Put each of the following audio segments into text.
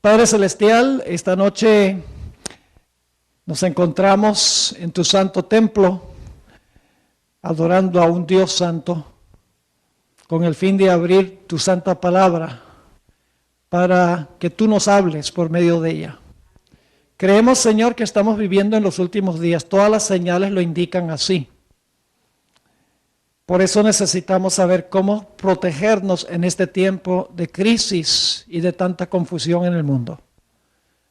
Padre Celestial, esta noche nos encontramos en tu santo templo, adorando a un Dios santo, con el fin de abrir tu santa palabra, para que tú nos hables por medio de ella. Creemos, Señor, que estamos viviendo en los últimos días. Todas las señales lo indican así. Por eso necesitamos saber cómo protegernos en este tiempo de crisis y de tanta confusión en el mundo.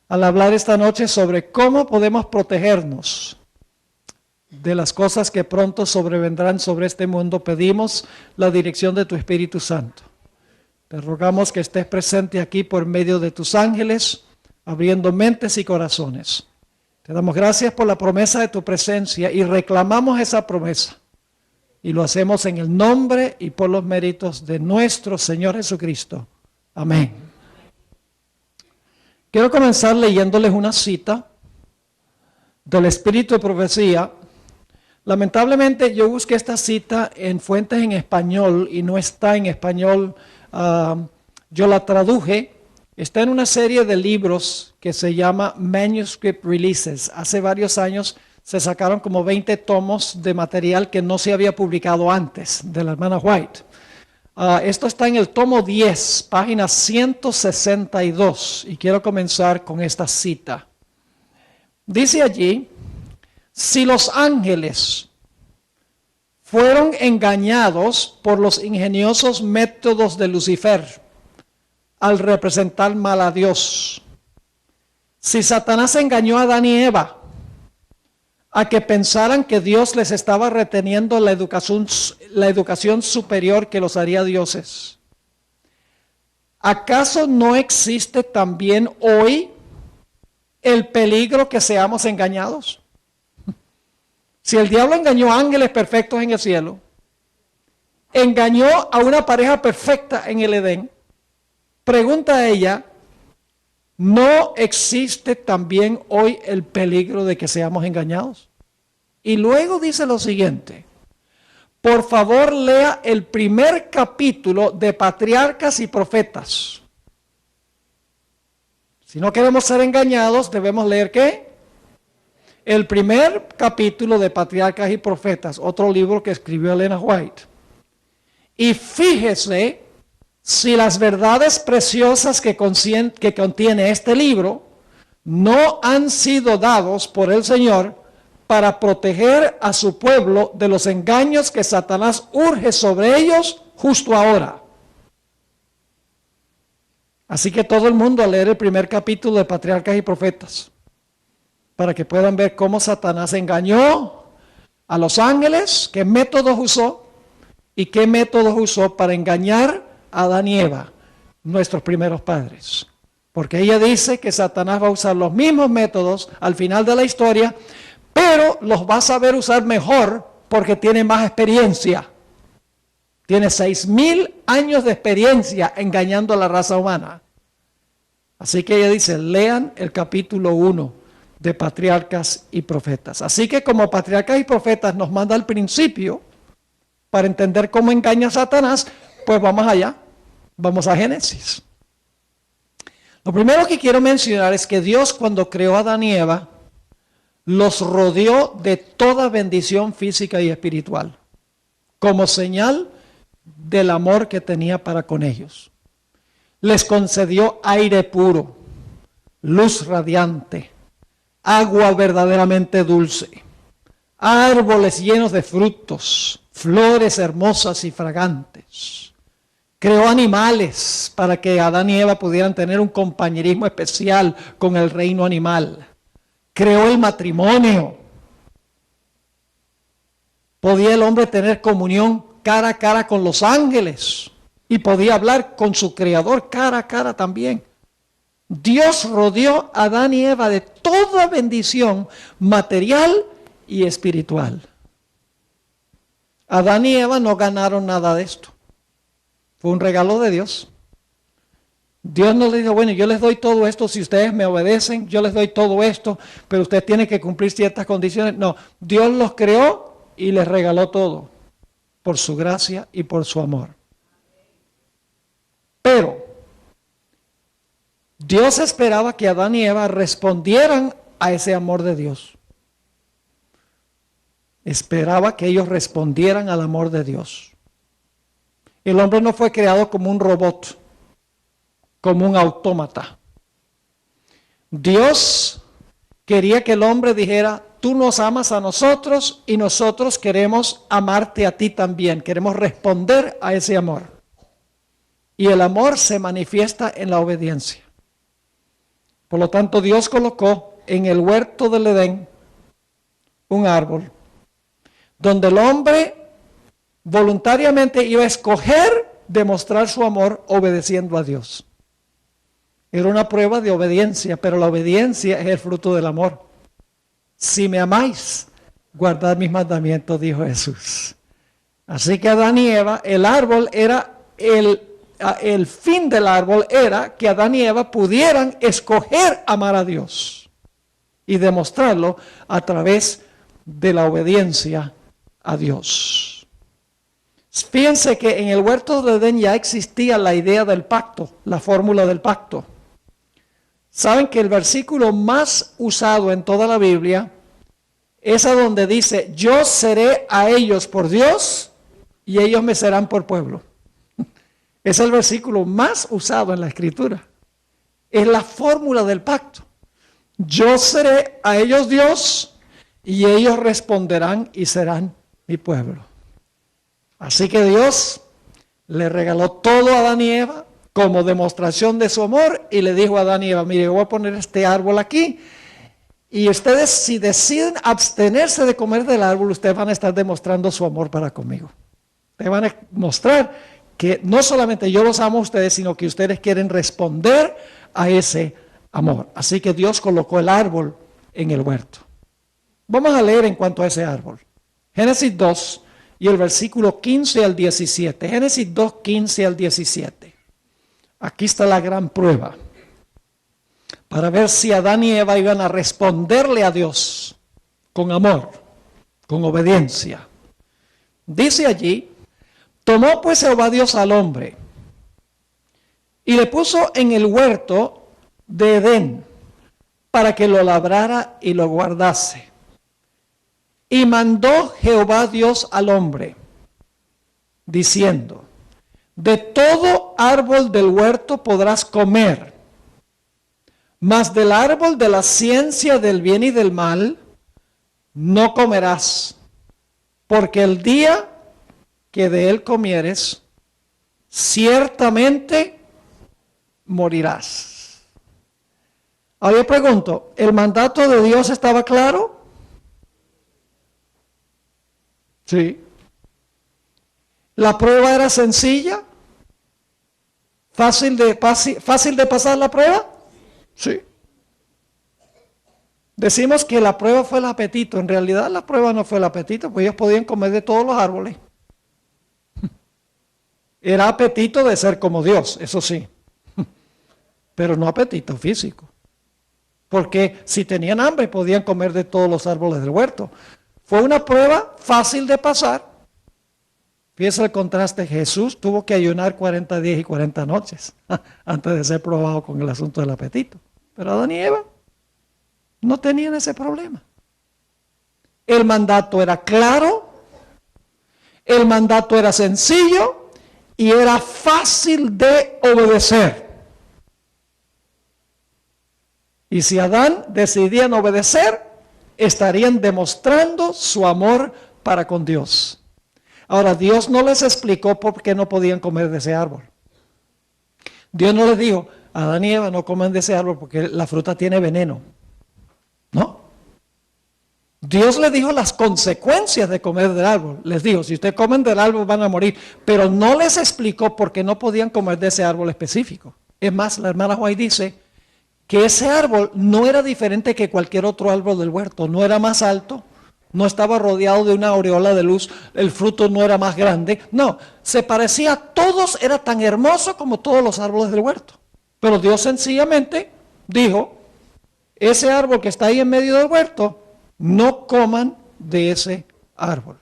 Al hablar esta noche sobre cómo podemos protegernos de las cosas que pronto sobrevendrán sobre este mundo, pedimos la dirección de tu Espíritu Santo. Te rogamos que estés presente aquí por medio de tus ángeles, abriendo mentes y corazones. Te damos gracias por la promesa de tu presencia y reclamamos esa promesa. Y lo hacemos en el nombre y por los méritos de nuestro Señor Jesucristo. Amén. Quiero comenzar leyéndoles una cita del Espíritu de Profecía. Lamentablemente yo busqué esta cita en fuentes en español y no está en español. Yo la traduje. Está en una serie de libros que se llama Manuscript Releases. Hace varios años se sacaron como 20 tomos de material que no se había publicado antes, de la hermana White. Esto está en el tomo 10, página 162, y quiero comenzar con esta cita. Dice allí: si los ángeles fueron engañados por los ingeniosos métodos de Lucifer al representar mal a Dios, si Satanás engañó a Adán y Eva a que pensaran que Dios les estaba reteniendo la educación superior que los haría dioses, ¿acaso no existe también hoy el peligro que seamos engañados? Si el diablo engañó a ángeles perfectos en el cielo, engañó a una pareja perfecta en el Edén, pregunta a ella, ¿no existe también hoy el peligro de que seamos engañados? Y luego dice lo siguiente: por favor lea el primer capítulo de Patriarcas y Profetas. Si no queremos ser engañados, debemos leer ¿qué? El primer capítulo de Patriarcas y Profetas, otro libro que escribió Elena White. Y fíjese si las verdades preciosas que contiene este libro no han sido dados por el Señor para proteger a su pueblo de los engaños que Satanás urge sobre ellos justo ahora. Así que todo el mundo a leer el primer capítulo de Patriarcas y Profetas, para que puedan ver cómo Satanás engañó a los ángeles, qué métodos usó y qué métodos usó para engañar a Adán y Eva, nuestros primeros padres. Porque ella dice que Satanás va a usar los mismos métodos al final de la historia, pero los va a saber usar mejor porque tiene más experiencia. Tiene 6,000 años de experiencia engañando a la raza humana. Así que ella dice, lean el capítulo 1 de Patriarcas y Profetas. Así que como Patriarcas y Profetas nos manda al principio para entender cómo engaña a Satanás, pues vamos allá, vamos a Génesis. Lo primero que quiero mencionar es que Dios, cuando creó a Adán y Eva, los rodeó de toda bendición física y espiritual, como señal del amor que tenía para con ellos. Les concedió aire puro, luz radiante, agua verdaderamente dulce, árboles llenos de frutos, flores hermosas y fragantes. Creó animales para que Adán y Eva pudieran tener un compañerismo especial con el reino animal. Creó el matrimonio. Podía el hombre tener comunión cara a cara con los ángeles y podía hablar con su creador cara a cara también. Dios rodeó a Adán y Eva de toda bendición material y espiritual. Adán y Eva no ganaron nada de esto. Fue un regalo de Dios. Dios no le dijo, bueno, yo les doy todo esto si ustedes me obedecen, yo les doy todo esto, pero ustedes tienen que cumplir ciertas condiciones. No, Dios los creó y les regaló todo por su gracia y por su amor. Pero Dios esperaba que Adán y Eva respondieran a ese amor de Dios. Esperaba que ellos respondieran al amor de Dios. El hombre no fue creado como un robot, como un autómata. Dios quería que el hombre dijera: tú nos amas a nosotros y nosotros queremos amarte a ti también. Queremos responder a ese amor. Y el amor se manifiesta en la obediencia. Por lo tanto, Dios colocó en el huerto del Edén un árbol donde el hombre voluntariamente iba a escoger demostrar su amor obedeciendo a Dios. Era una prueba de obediencia, pero la obediencia es el fruto del amor. Si me amáis, guardad mis mandamientos, dijo Jesús. Así que Adán y Eva, el árbol era el fin del árbol era que Adán y Eva pudieran escoger amar a Dios y demostrarlo a través de la obediencia a Dios. Fíjense que en el huerto de Edén ya existía la idea del pacto, la fórmula del pacto. Saben que el versículo más usado en toda la Biblia es a donde dice: yo seré a ellos por Dios y ellos me serán por pueblo. Es el versículo más usado en la Escritura. Es la fórmula del pacto. Yo seré a ellos Dios y ellos responderán y serán mi pueblo. Así que Dios le regaló todo a Adán y Eva como demostración de su amor y le dijo a Adán y Eva: mire, voy a poner este árbol aquí y ustedes, si deciden abstenerse de comer del árbol, ustedes van a estar demostrando su amor para conmigo. Ustedes van a mostrar que no solamente yo los amo a ustedes, sino que ustedes quieren responder a ese amor. Así que Dios colocó el árbol en el huerto. Vamos a leer en cuanto a ese árbol. Génesis 2 y el versículo 15 al 17. Génesis 2, 15 al 17. Aquí está la gran prueba para ver si Adán y Eva iban a responderle a Dios con amor, con obediencia. Dice allí: tomó pues Jehová Dios al hombre y le puso en el huerto de Edén para que lo labrara y lo guardase. Y mandó Jehová Dios al hombre, diciendo: de todo árbol del huerto podrás comer, mas del árbol de la ciencia del bien y del mal no comerás, porque el día que de él comieres, ciertamente morirás. Ahora yo pregunto, ¿el mandato de Dios estaba claro? Sí. ¿La prueba era sencilla? ¿Fácil de pasar la prueba? Sí. Decimos que la prueba fue el apetito. En realidad la prueba no fue el apetito, pues ellos podían comer de todos los árboles. Era apetito de ser como Dios, eso sí. Pero no apetito físico. Porque si tenían hambre podían comer de todos los árboles del huerto. Fue una prueba fácil de pasar. Fíjense el contraste: Jesús tuvo que ayunar 40 días y 40 noches antes de ser probado con el asunto del apetito. Pero Adán y Eva no tenían ese problema. El mandato era claro, el mandato era sencillo y era fácil de obedecer. Y si Adán decidían obedecer, estarían demostrando su amor para con Dios. Ahora, Dios no les explicó por qué no podían comer de ese árbol. Dios no les dijo: Adán y Eva no comen de ese árbol porque la fruta tiene veneno. No. Dios les dijo las consecuencias de comer del árbol. Les dijo: si ustedes comen del árbol van a morir. Pero no les explicó por qué no podían comer de ese árbol específico. Es más, la hermana White dice que ese árbol no era diferente que cualquier otro árbol del huerto. No era más alto, no estaba rodeado de una aureola de luz, el fruto no era más grande. No, se parecía a todos, era tan hermoso como todos los árboles del huerto. Pero Dios sencillamente dijo: ese árbol que está ahí en medio del huerto, no coman de ese árbol.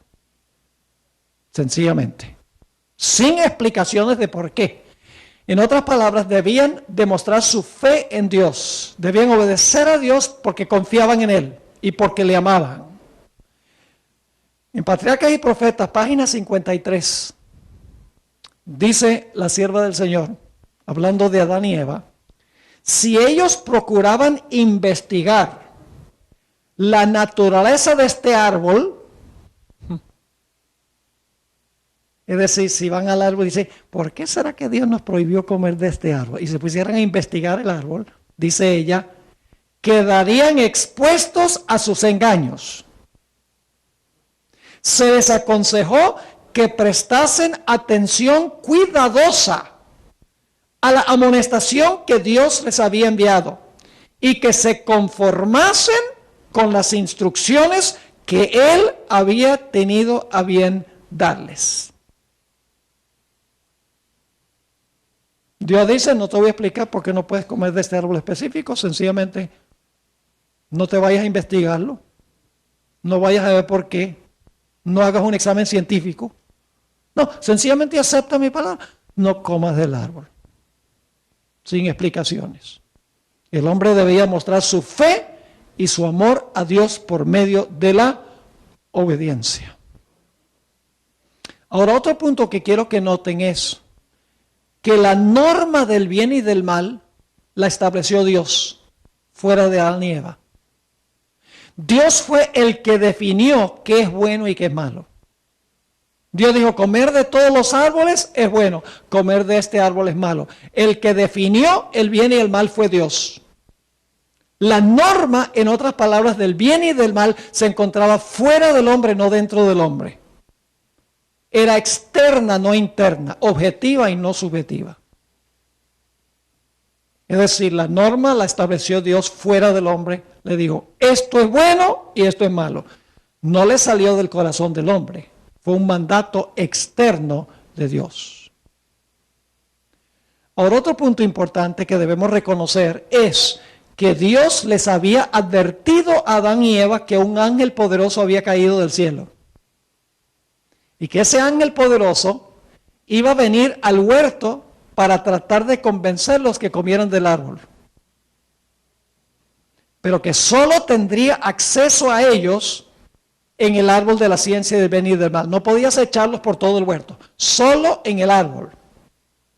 Sencillamente. Sin explicaciones de por qué. En otras palabras, debían demostrar su fe en Dios. Debían obedecer a Dios porque confiaban en Él y porque le amaban. En Patriarcas y Profetas, página 53, dice la sierva del Señor, hablando de Adán y Eva, si ellos procuraban investigar la naturaleza de este árbol, es decir, si van al árbol y dicen, ¿por qué será que Dios nos prohibió comer de este árbol? Y se pusieran a investigar el árbol, dice ella, quedarían expuestos a sus engaños. Se les aconsejó que prestasen atención cuidadosa a la amonestación que Dios les había enviado y que se conformasen con las instrucciones que Él había tenido a bien darles. Dios dice, no te voy a explicar por qué no puedes comer de este árbol específico, sencillamente no te vayas a investigarlo, no vayas a ver por qué, no hagas un examen científico, no, sencillamente acepta mi palabra, no comas del árbol, sin explicaciones. El hombre debía mostrar su fe y su amor a Dios por medio de la obediencia. Ahora, otro punto que quiero que noten es que la norma del bien y del mal la estableció Dios, fuera de Adán y Eva. Dios fue el que definió qué es bueno y qué es malo. Dios dijo, comer de todos los árboles es bueno, comer de este árbol es malo. El que definió el bien y el mal fue Dios. La norma, en otras palabras, del bien y del mal se encontraba fuera del hombre, no dentro del hombre. Era externa, no interna, objetiva y no subjetiva. Es decir, la norma la estableció Dios fuera del hombre. Le dijo, esto es bueno y esto es malo. No le salió del corazón del hombre. Fue un mandato externo de Dios. Ahora, otro punto importante que debemos reconocer es que Dios les había advertido a Adán y Eva que un ángel poderoso había caído del cielo. Y que ese ángel poderoso iba a venir al huerto para tratar de convencerlos que comieran del árbol. Pero que solo tendría acceso a ellos en el árbol de la ciencia del bien y del mal. No podías echarlos por todo el huerto. Solo en el árbol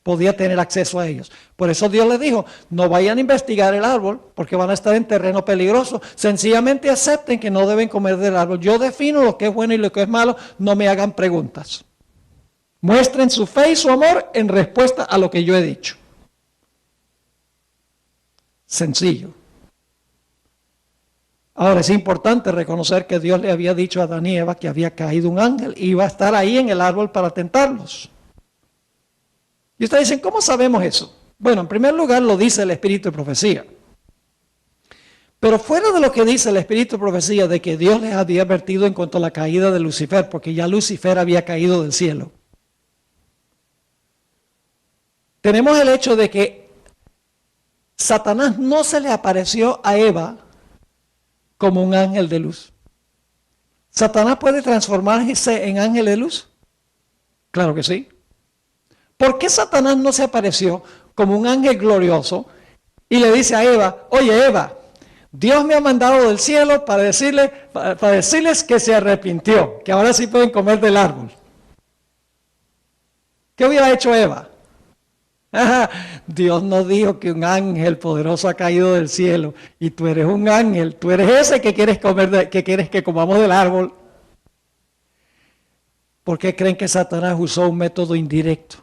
podía tener acceso a ellos. Por eso Dios les dijo, no vayan a investigar el árbol porque van a estar en terreno peligroso. Sencillamente acepten que no deben comer del árbol. Yo defino lo que es bueno y lo que es malo, no me hagan preguntas. Muestren su fe y su amor en respuesta a lo que yo he dicho. Sencillo. Ahora es importante reconocer que Dios le había dicho a Adán y Eva que había caído un ángel y iba a estar ahí en el árbol para tentarlos. Y ustedes dicen, ¿cómo sabemos eso? Bueno, en primer lugar lo dice el Espíritu de Profecía. Pero fuera de lo que dice el Espíritu de Profecía de que Dios les había advertido en cuanto a la caída de Lucifer, porque ya Lucifer había caído del cielo, tenemos el hecho de que Satanás no se le apareció a Eva como un ángel de luz. ¿Satanás puede transformarse en ángel de luz? Claro que sí. ¿Por qué Satanás no se apareció como un ángel glorioso y le dice a Eva, oye Eva, Dios me ha mandado del cielo para decirles que se arrepintió, que ahora sí pueden comer del árbol? ¿Qué hubiera hecho Eva? Dios nos dijo que un ángel poderoso ha caído del cielo y tú eres un ángel, tú eres ese que quieres que quieres que comamos del árbol. ¿Por qué creen que Satanás usó un método indirecto,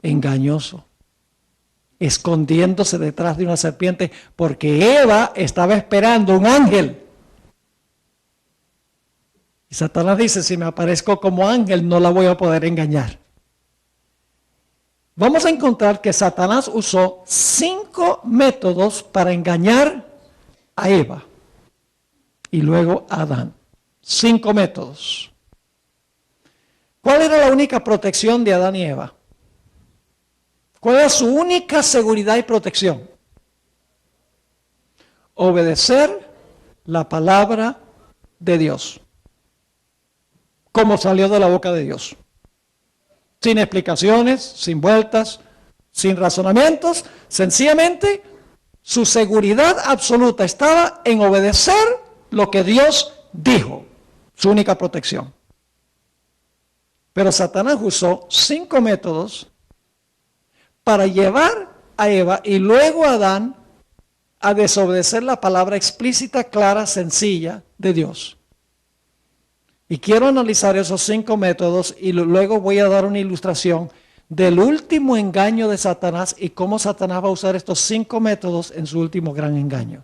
engañoso, escondiéndose detrás de una serpiente? Porque Eva estaba esperando un ángel. Y Satanás dice, si me aparezco como ángel no la voy a poder engañar. Vamos a encontrar que Satanás usó 5 métodos para engañar a Eva y luego a Adán. 5 métodos. ¿Cuál era la única protección de Adán y Eva? ¿Cuál era su única seguridad y protección? Obedecer la palabra de Dios, como salió de la boca de Dios. Sin explicaciones, sin vueltas, sin razonamientos, sencillamente su seguridad absoluta estaba en obedecer lo que Dios dijo, su única protección. Pero Satanás usó 5 métodos para llevar a Eva y luego a Adán a desobedecer la palabra explícita, clara, sencilla de Dios. Y quiero analizar esos 5 métodos y luego voy a dar una ilustración del último engaño de Satanás y cómo Satanás va a usar estos 5 métodos en su último gran engaño.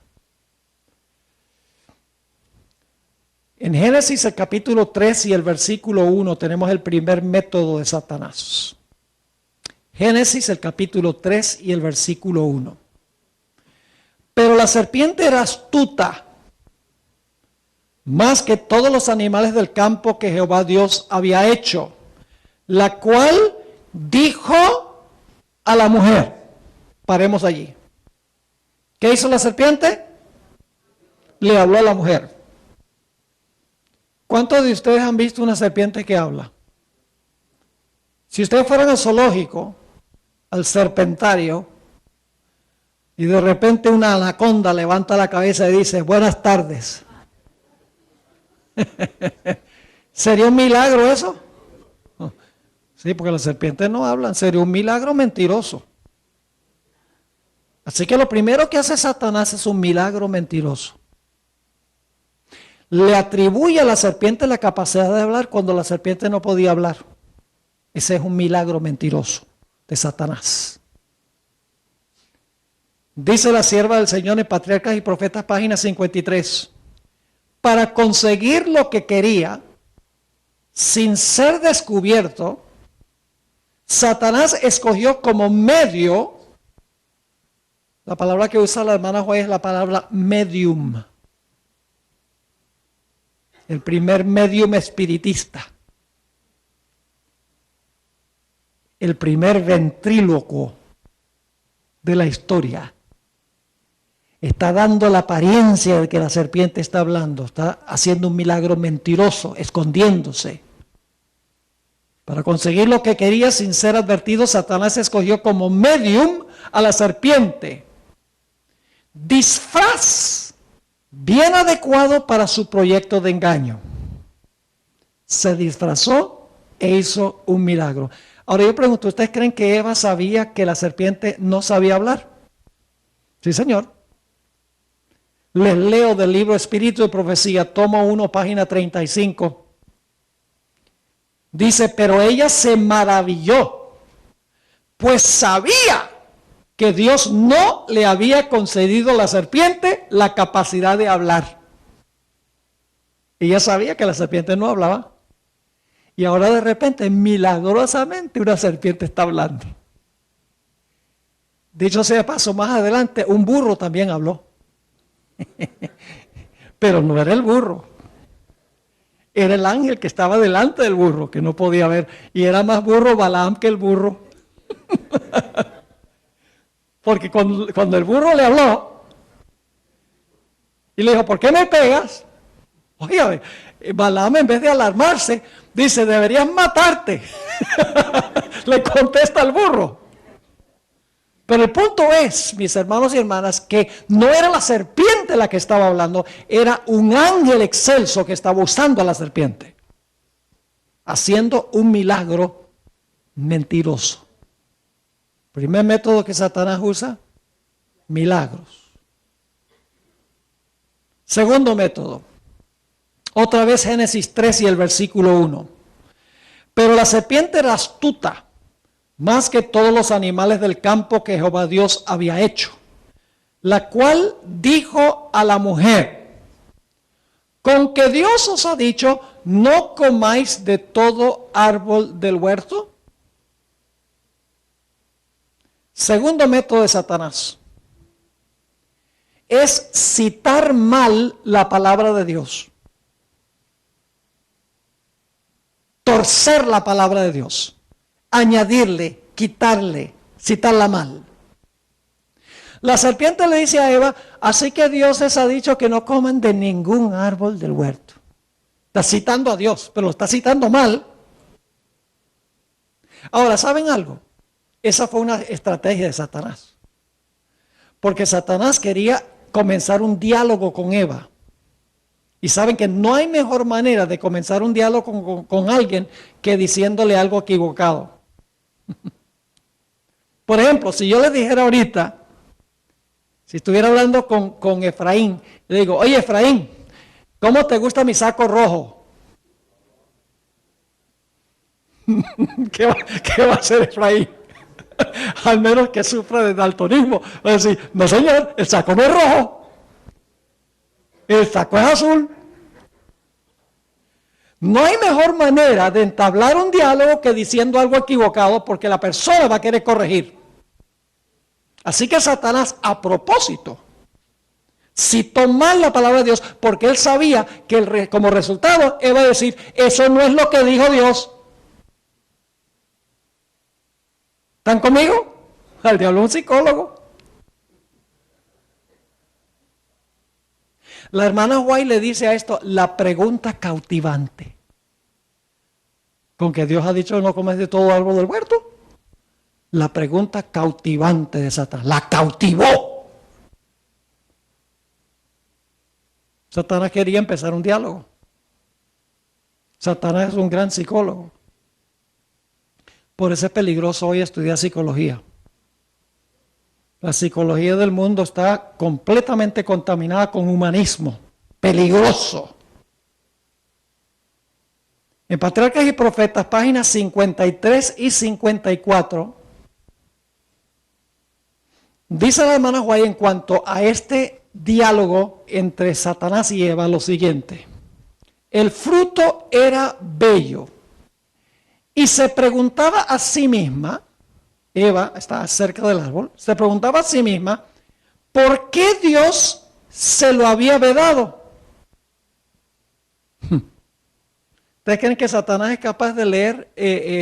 En Génesis el capítulo 3 y el versículo 1 tenemos el primer método de Satanás. Génesis el capítulo 3 y el versículo 1. Pero la serpiente era astuta, más que todos los animales del campo que Jehová Dios había hecho, la cual dijo a la mujer, paremos allí. ¿Qué hizo la serpiente? Le habló a la mujer. ¿Cuántos de ustedes han visto una serpiente que habla? Si ustedes fueran al zoológico, al serpentario, y de repente una anaconda levanta la cabeza y dice, buenas tardes. ¿Sería un milagro eso? Sí, porque las serpientes no hablan, sería un milagro mentiroso. Así que lo primero que hace Satanás es un milagro mentiroso. Le atribuye a la serpiente la capacidad de hablar cuando la serpiente no podía hablar. Ese es un milagro mentiroso de Satanás. Dice la sierva del Señor en Patriarcas y Profetas, página 53. Para conseguir lo que quería, sin ser descubierto, Satanás escogió como medio, la palabra que usa la hermana Juárez es la palabra medium. El primer medium espiritista. El primer ventrílocuo de la historia. Está dando la apariencia de que la serpiente está hablando, está haciendo un milagro mentiroso, escondiéndose. Para conseguir lo que quería sin ser advertido, Satanás escogió como medium a la serpiente. Disfraz bien adecuado para su proyecto de engaño. Se disfrazó e hizo un milagro. Ahora yo pregunto, ¿ustedes creen que Eva sabía que la serpiente no sabía hablar? Sí, señor. Les leo del libro Espíritu de Profecía, tomo 1, página 35. Dice, pero ella se maravilló, pues sabía que Dios no le había concedido a la serpiente la capacidad de hablar. Ella sabía que la serpiente no hablaba. Y ahora de repente, milagrosamente, una serpiente está hablando. Dicho sea de paso, más adelante, un burro también habló. Pero no era el burro. Era el ángel que estaba delante del burro, que no podía ver. Y era más burro Balaam que el burro. Porque cuando el burro le habló, y le dijo, ¿por qué me pegas? Oye, Balaam en vez de alarmarse, dice, deberías matarte. Le contesta al burro. Pero el punto es, mis hermanos y hermanas, que no era la serpiente la que estaba hablando, era un ángel excelso que estaba usando a la serpiente, haciendo un milagro mentiroso. Primer método que Satanás usa, milagros. Segundo método, otra vez Génesis 3 y el versículo 1. Pero la serpiente era astuta, más que todos los animales del campo que Jehová Dios había hecho, la cual dijo a la mujer, ¿con que Dios os ha dicho, no comáis de todo árbol del huerto? Segundo método de Satanás es citar mal la palabra de Dios. Torcer la palabra de Dios. Añadirle, quitarle, citarla mal. La serpiente le dice a Eva, así que Dios les ha dicho que no coman de ningún árbol del huerto. Está citando a Dios, pero lo está citando mal. Ahora, ¿saben algo? Esa fue una estrategia de Satanás. Porque Satanás quería comenzar un diálogo con Eva. Y saben que no hay mejor manera de comenzar un diálogo con alguien que diciéndole algo equivocado. Por ejemplo, si yo le dijera ahorita, si estuviera hablando con Efraín, le digo, oye Efraín, ¿cómo te gusta mi saco rojo? ¿Qué va a hacer Efraín? Al menos que sufra de daltonismo. Va a decir, no señor, el saco no es rojo, el saco es azul. No hay mejor manera de entablar un diálogo que diciendo algo equivocado, porque la persona va a querer corregir. Así que Satanás, a propósito, citó mal la palabra de Dios, porque él sabía que como resultado él va a decir, eso no es lo que dijo Dios. ¿Están conmigo? Al diablo es un psicólogo. La hermana White le dice a esto la pregunta cautivante. Con que Dios ha dicho no comes de todo árbol del huerto. La pregunta cautivante de Satanás. La cautivó. Satanás quería empezar un diálogo. Satanás es un gran psicólogo. Por eso es peligroso hoy estudiar psicología. La psicología del mundo está completamente contaminada con humanismo. Peligroso. En Patriarcas y Profetas, páginas 53 y 54, dice la hermana White en cuanto a este diálogo entre Satanás y Eva lo siguiente. El fruto era bello y se preguntaba a sí misma, Eva estaba cerca del árbol, se preguntaba a sí misma, ¿por qué Dios se lo había vedado? ¿Ustedes creen que Satanás es capaz de leer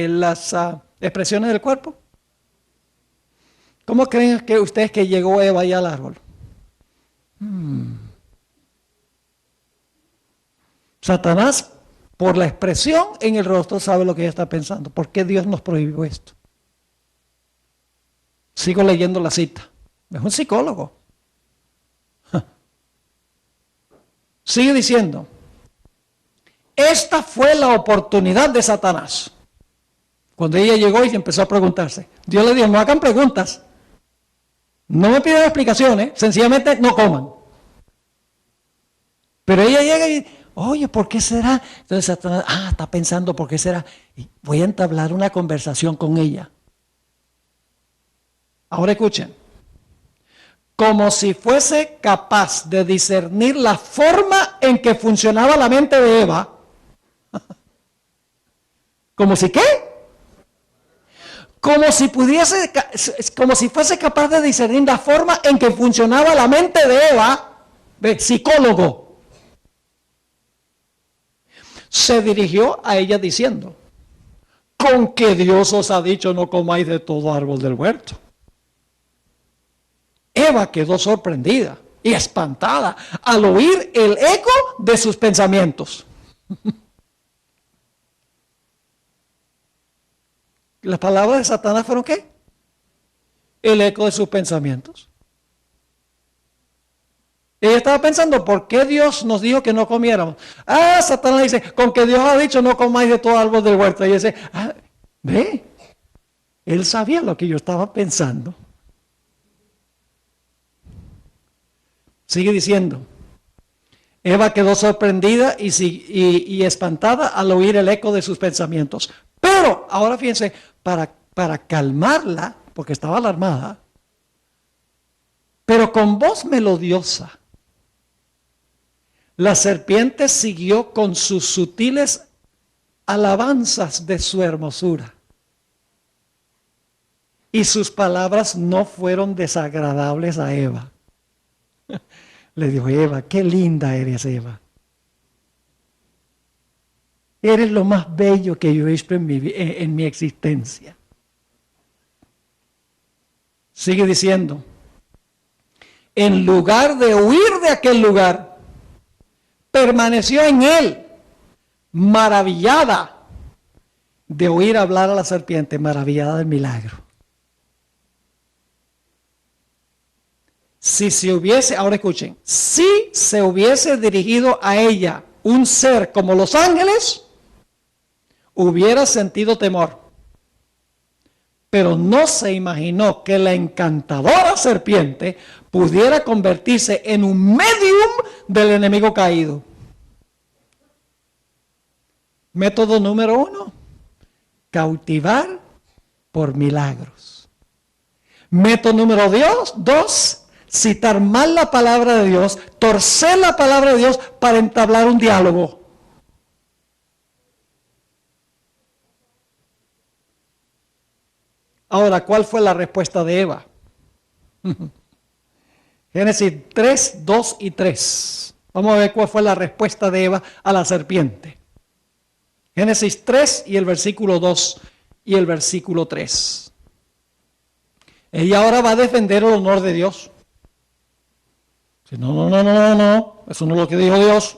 las expresiones del cuerpo? ¿Cómo creen que ustedes que llegó Eva ahí al árbol? Satanás, por la expresión en el rostro, sabe lo que ella está pensando. ¿Por qué Dios nos prohibió esto? Sigo leyendo la cita. Es un psicólogo. Sigue diciendo. Esta fue la oportunidad de Satanás. Cuando ella llegó y empezó a preguntarse. Dios le dijo, no hagan preguntas. No me pidan explicaciones. Sencillamente no coman. Pero ella llega y oye, ¿por qué será? Entonces Satanás, está pensando, ¿por qué será? Y voy a entablar una conversación con ella. Ahora escuchen. Como si fuese capaz de discernir la forma en que funcionaba la mente de Eva. ¿Como si qué? Como si fuese capaz de discernir la forma en que funcionaba la mente de Eva, psicólogo. Se dirigió a ella diciendo, con que Dios os ha dicho no comáis de todo árbol del huerto. Eva quedó sorprendida y espantada al oír el eco de sus pensamientos. Las palabras de Satanás fueron ¿qué? El eco de sus pensamientos. Ella estaba pensando, ¿por qué Dios nos dijo que no comiéramos? Satanás dice, con que Dios ha dicho no comáis de todo árbol del huerto. Y dice, ve, él sabía lo que yo estaba pensando. Sigue diciendo, Eva quedó sorprendida y espantada al oír el eco de sus pensamientos. Pero, ahora fíjense, para calmarla, porque estaba alarmada, pero con voz melodiosa, la serpiente siguió con sus sutiles alabanzas de su hermosura. Y sus palabras no fueron desagradables a Eva. Le dijo, Eva, qué linda eres, Eva. Eres lo más bello que yo he visto en mi existencia. Sigue diciendo, en lugar de huir de aquel lugar, permaneció en él, maravillada de oír hablar a la serpiente, maravillada del milagro. Si se hubiese, ahora escuchen, si se hubiese dirigido a ella un ser como los ángeles, hubiera sentido temor. Pero no se imaginó que la encantadora serpiente pudiera convertirse en un medium del enemigo caído. Método número 1, cautivar por milagros. Método número 2, citar mal la palabra de Dios, torcer la palabra de Dios para entablar un diálogo. Ahora, ¿cuál fue la respuesta de Eva? Génesis 3, 2 y 3. Vamos a ver cuál fue la respuesta de Eva a la serpiente. Génesis 3 y el versículo 2 y el versículo 3. Ella ahora va a defender el honor de Dios. No, eso no es lo que dijo Dios.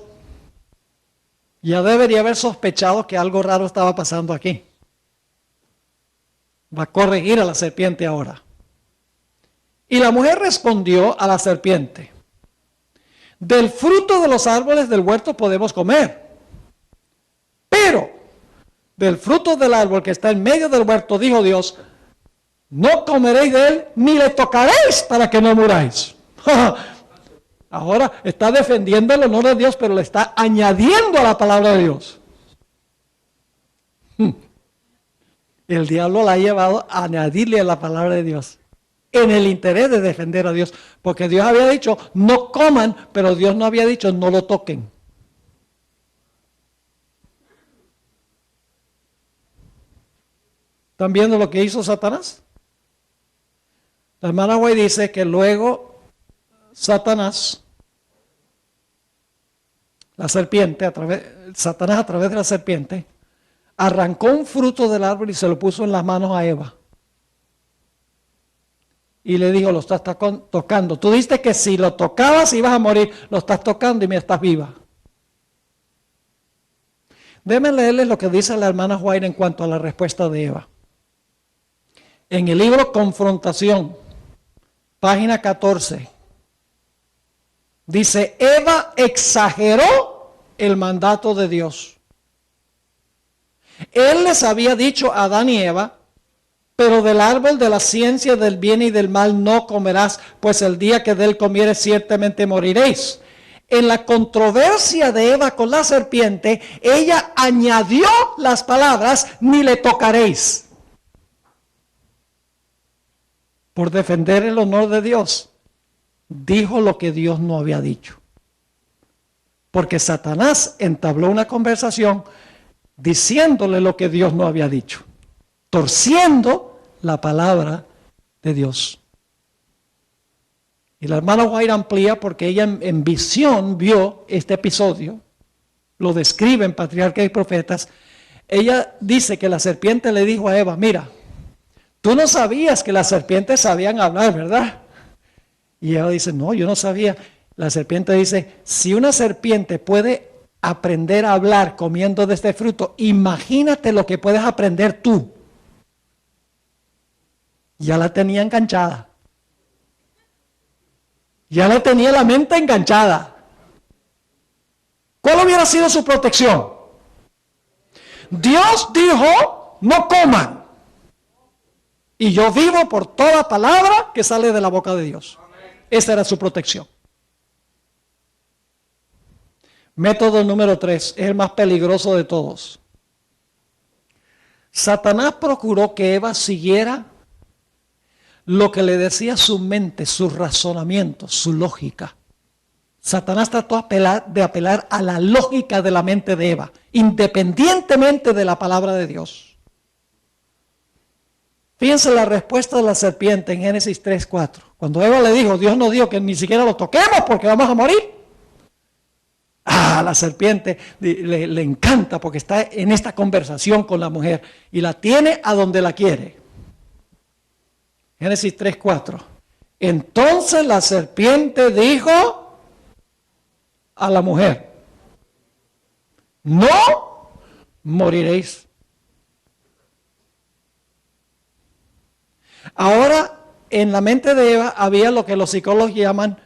Ya debería haber sospechado que algo raro estaba pasando aquí. Va a corregir a la serpiente ahora. Y la mujer respondió a la serpiente: del fruto de los árboles del huerto podemos comer, pero del fruto del árbol que está en medio del huerto, dijo Dios, no comeréis de él, ni le tocaréis para que no muráis. Ahora está defendiendo el honor de Dios, pero le está añadiendo a la palabra de Dios. El diablo la ha llevado a añadirle a la palabra de Dios, en el interés de defender a Dios, porque Dios había dicho, no coman, pero Dios no había dicho, no lo toquen. ¿Están viendo lo que hizo Satanás? La hermana White dice que luego Satanás, la serpiente, Satanás a través de la serpiente, arrancó un fruto del árbol y se lo puso en las manos a Eva. Y le dijo, lo estás tocando. Tú dijiste que si lo tocabas ibas a morir, lo estás tocando y mira, estás viva. Déjenme leerles lo que dice la hermana White en cuanto a la respuesta de Eva. En el libro Confrontación, página 14, dice, Eva exageró el mandato de Dios. Él les había dicho a Adán y Eva, pero del árbol de la ciencia del bien y del mal no comerás, pues el día que de él comieres ciertamente moriréis. En la controversia de Eva con la serpiente, ella añadió las palabras, ni le tocaréis. Por defender el honor de Dios, dijo lo que Dios no había dicho. Porque Satanás entabló una conversación diciéndole lo que Dios no había dicho, torciendo la palabra de Dios. Y la hermana White amplía porque ella en visión vio este episodio, lo describe en Patriarcas y Profetas. Ella dice que la serpiente le dijo a Eva, mira, tú no sabías que las serpientes sabían hablar, ¿verdad? Y Eva dice, no, yo no sabía. La serpiente dice, si una serpiente puede aprender a hablar comiendo de este fruto, imagínate lo que puedes aprender tú. Ya la tenía enganchada. Ya le tenía la mente enganchada. ¿Cuál hubiera sido su protección? Dios dijo, no coman. Y yo vivo por toda palabra que sale de la boca de Dios. Esa era su protección. Método número 3, es el más peligroso de todos. Satanás procuró que Eva siguiera lo que le decía su mente, su razonamiento, su lógica. Satanás trató de apelar a la lógica de la mente de Eva, independientemente de la palabra de Dios. Fíjense la respuesta de la serpiente en Génesis 3:4. Cuando Eva le dijo, Dios nos dijo que ni siquiera lo toquemos porque vamos a morir. La serpiente le encanta porque está en esta conversación con la mujer y la tiene a donde la quiere. Génesis 3:4. Entonces la serpiente dijo a la mujer, no moriréis. Ahora en la mente de Eva había lo que los psicólogos llaman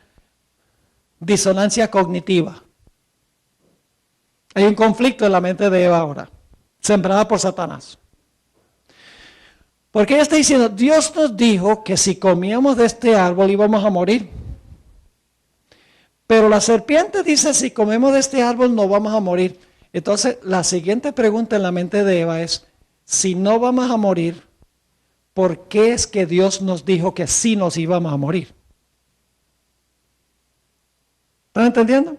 disonancia cognitiva. Hay un conflicto en la mente de Eva ahora, sembrada por Satanás. Porque ella está diciendo, Dios nos dijo que si comíamos de este árbol íbamos a morir. Pero la serpiente dice, si comemos de este árbol no vamos a morir. Entonces, la siguiente pregunta en la mente de Eva es, si no vamos a morir, ¿por qué es que Dios nos dijo que sí nos íbamos a morir? ¿Están entendiendo?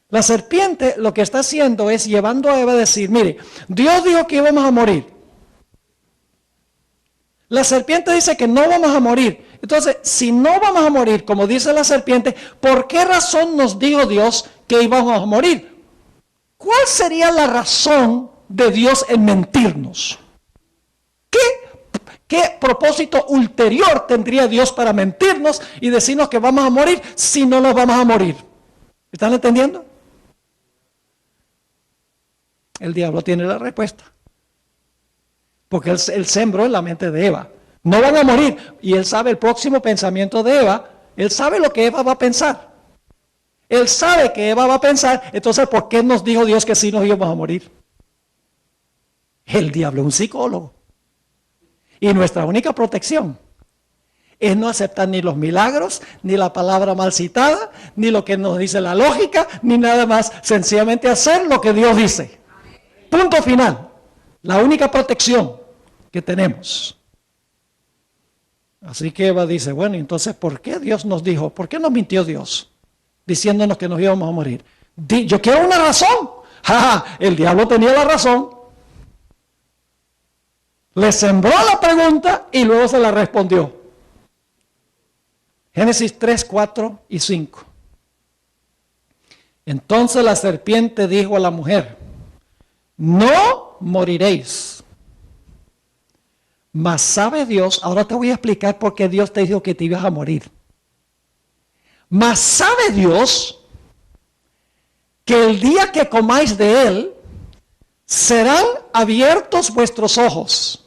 La serpiente lo que está haciendo es llevando a Eva a decir, mire, Dios dijo que íbamos a morir. La serpiente dice que no vamos a morir. Entonces, si no vamos a morir, como dice la serpiente, ¿por qué razón nos dijo Dios que íbamos a morir? ¿Cuál sería la razón de Dios en mentirnos? ¿Qué propósito ulterior tendría Dios para mentirnos y decirnos que vamos a morir si no nos vamos a morir? ¿Están entendiendo? El diablo tiene la respuesta. Porque él sembró en la mente de Eva. No van a morir. Y él sabe el próximo pensamiento de Eva. Él sabe lo que Eva va a pensar. Él sabe que Eva va a pensar. Entonces, ¿por qué nos dijo Dios que sí nos íbamos a morir? El diablo es un psicólogo. Y nuestra única protección es no aceptar ni los milagros, ni la palabra mal citada, ni lo que nos dice la lógica, ni nada más. Sencillamente hacer lo que Dios dice. Punto final. La única protección que tenemos. Así que Eva dice, bueno, entonces, ¿por qué Dios nos dijo? ¿Por qué nos mintió Dios? Diciéndonos que nos íbamos a morir. Yo quiero una razón. El diablo tenía la razón. Le sembró la pregunta y luego se la respondió. Génesis 3, 4 y 5. Entonces la serpiente dijo a la mujer, no moriréis. Mas sabe Dios, ahora te voy a explicar por qué Dios te dijo que te ibas a morir. Mas sabe Dios que el día que comáis de él, serán abiertos vuestros ojos.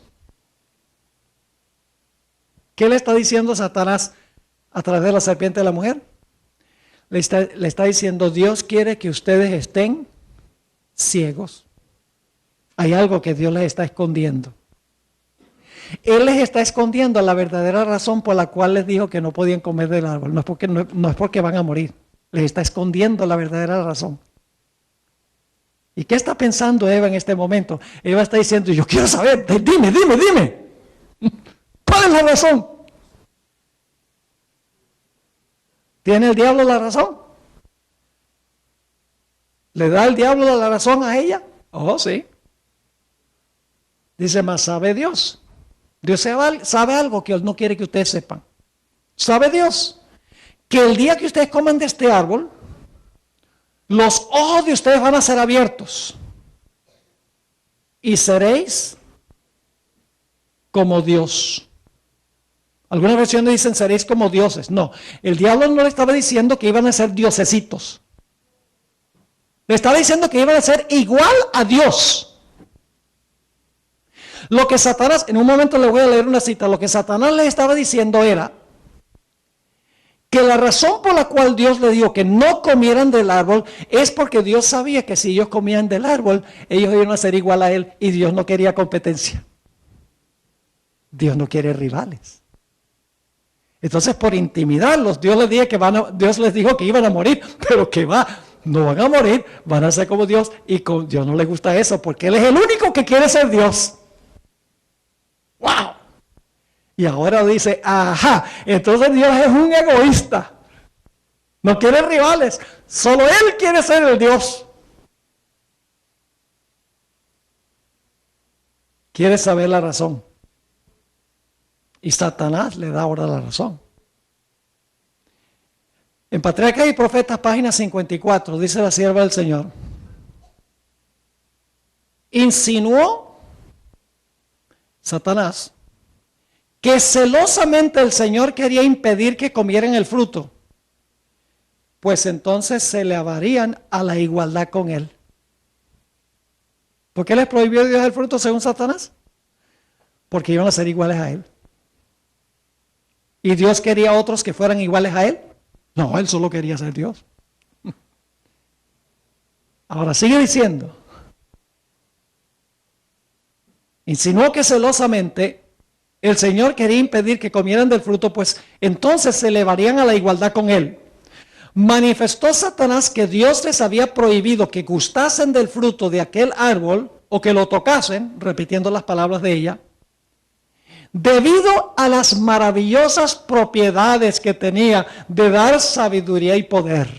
¿Qué le está diciendo Satanás a través de la serpiente de la mujer? Le está diciendo, Dios quiere que ustedes estén ciegos. Hay algo que Dios les está escondiendo. Él les está escondiendo la verdadera razón por la cual les dijo que no podían comer del árbol. No es porque van a morir. Les está escondiendo la verdadera razón. ¿Y qué está pensando Eva en este momento? Eva está diciendo, yo quiero saber, dime. ¿Cuál es la razón? ¿Tiene el diablo la razón? ¿Le da el diablo la razón a ella? Oh, sí. Dice, mas sabe Dios. Dios sabe algo que Él no quiere que ustedes sepan. ¿Sabe Dios? Que el día que ustedes coman de este árbol, los ojos de ustedes van a ser abiertos. Y seréis como Dios. Algunas versiones dicen seréis como dioses. No, el diablo no le estaba diciendo que iban a ser diosesitos. Le estaba diciendo que iban a ser igual a Dios. Lo que Satanás, en un momento le voy a leer una cita, lo que Satanás le estaba diciendo era que la razón por la cual Dios le dijo que no comieran del árbol es porque Dios sabía que si ellos comían del árbol, ellos iban a ser igual a Él y Dios no quería competencia. Dios no quiere rivales. Entonces, por intimidarlos, Dios les dijo que iban a morir, pero que no van a morir, van a ser como Dios, y con Dios no le gusta eso, porque Él es el único que quiere ser Dios. ¡Wow! Y ahora dice, entonces Dios es un egoísta. No quiere rivales, solo Él quiere ser el Dios. Quiere saber la razón. Y Satanás le da ahora la razón. En Patriarcas y Profetas, página 54, dice la sierva del Señor. Insinuó Satanás que celosamente el Señor quería impedir que comieran el fruto, pues entonces se elevarían a la igualdad con Él. ¿Por qué les prohibió Dios el fruto según Satanás? porque iban a ser iguales a él. ¿Y Dios quería a otros que fueran iguales a él? No, él solo quería ser Dios. Ahora sigue diciendo. Insinuó que celosamente el Señor quería impedir que comieran del fruto, pues entonces se elevarían a la igualdad con él. Manifestó Satanás que Dios les había prohibido que gustasen del fruto de aquel árbol o que lo tocasen, repitiendo las palabras de ella, debido a las maravillosas propiedades que tenía de dar sabiduría y poder.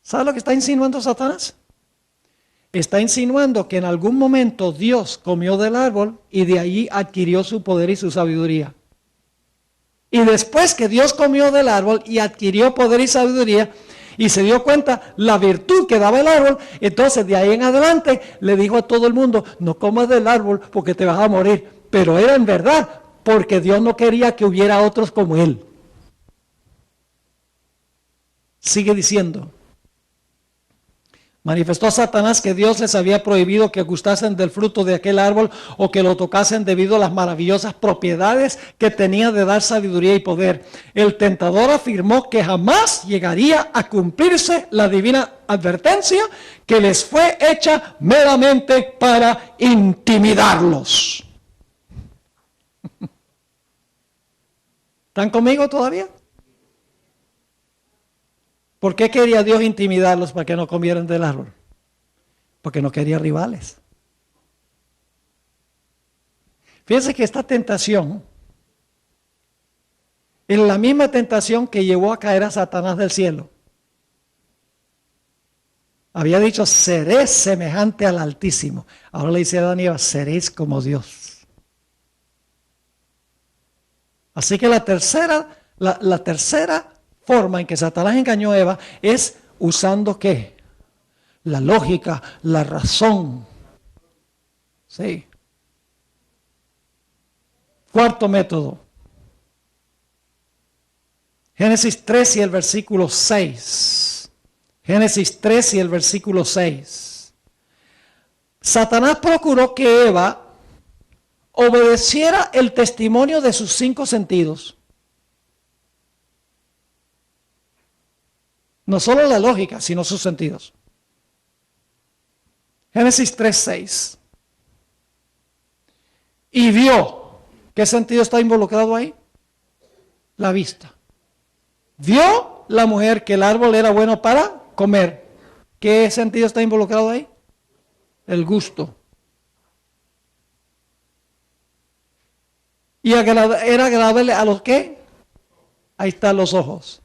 ¿Sabe lo que está insinuando Satanás? Está insinuando que en algún momento Dios comió del árbol y de allí adquirió su poder y su sabiduría. Y después que Dios comió del árbol y adquirió poder y sabiduría y se dio cuenta la virtud que daba el árbol, entonces de ahí en adelante le dijo a todo el mundo, no comas del árbol porque te vas a morir. Pero era en verdad porque Dios no quería que hubiera otros como él. Sigue diciendo. Manifestó Satanás que Dios les había prohibido que gustasen del fruto de aquel árbol o que lo tocasen debido a las maravillosas propiedades que tenía de dar sabiduría y poder. El tentador afirmó que jamás llegaría a cumplirse la divina advertencia que les fue hecha meramente para intimidarlos. ¿Están conmigo todavía? ¿Por qué quería Dios intimidarlos para que no comieran del árbol? Porque no quería rivales. Fíjense que esta tentación es la misma tentación que llevó a caer a Satanás del cielo. Había dicho, seré semejante al Altísimo. Ahora le dice a Adán y Eva, seréis como Dios. Así que la tercera forma en que Satanás engañó a Eva es usando ¿qué? La lógica, la razón. Sí. Cuarto método. Génesis 3 y el versículo 6. Génesis 3 y el versículo 6. Satanás procuró que Eva obedeciera el testimonio de sus 5 sentidos. No solo la lógica, sino sus sentidos. Génesis 3:6. Y vio. ¿Qué sentido está involucrado ahí? La vista. Vio la mujer que el árbol era bueno para comer. ¿Qué sentido está involucrado ahí? El gusto. Y era agradable a los ¿qué? Ahí están los ojos.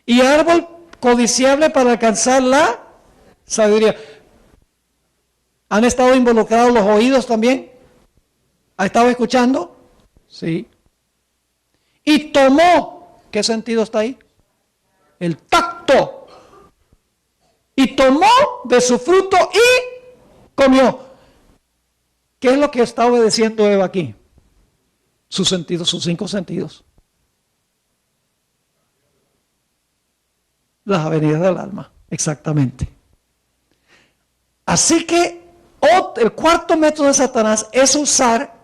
Y árbol codiciable para alcanzar la sabiduría. ¿Han estado involucrados los oídos también? ¿Ha estado escuchando? Sí. Y tomó, ¿qué sentido está ahí? El tacto. Y tomó de su fruto y comió. ¿Qué es lo que está obedeciendo Eva aquí? Sus sentidos, sus 5 sentidos. Las avenidas del alma, exactamente. Así que el cuarto método de Satanás es usar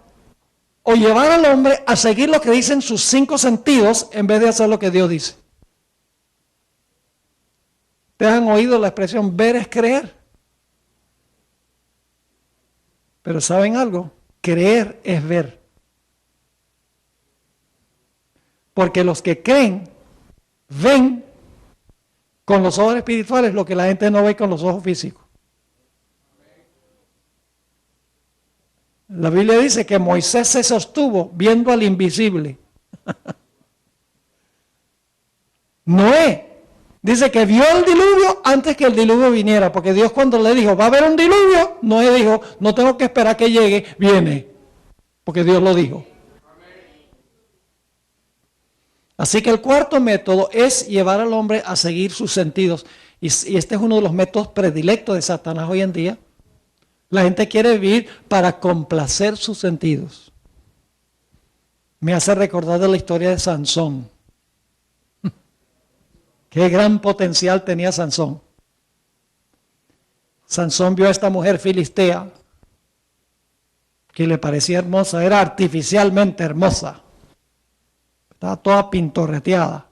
o llevar al hombre a seguir lo que dicen sus 5 sentidos en vez de hacer lo que Dios dice. ¿Te han oído la expresión ver es creer? Pero ¿saben algo? Creer es ver. Porque los que creen, ven con los ojos espirituales lo que la gente no ve con los ojos físicos. La Biblia dice que Moisés se sostuvo viendo al invisible. Noé dice que vio el diluvio antes que el diluvio viniera, porque Dios cuando le dijo, va a haber un diluvio, Noé dijo, no tengo que esperar que llegue, viene, porque Dios lo dijo. Así que el cuarto método es llevar al hombre a seguir sus sentidos. Y este es uno de los métodos predilectos de Satanás hoy en día. La gente quiere vivir para complacer sus sentidos. Me hace recordar de la historia de Sansón. Qué gran potencial tenía Sansón. Sansón vio a esta mujer filistea que le parecía hermosa, era artificialmente hermosa. Estaba toda pintorreteada.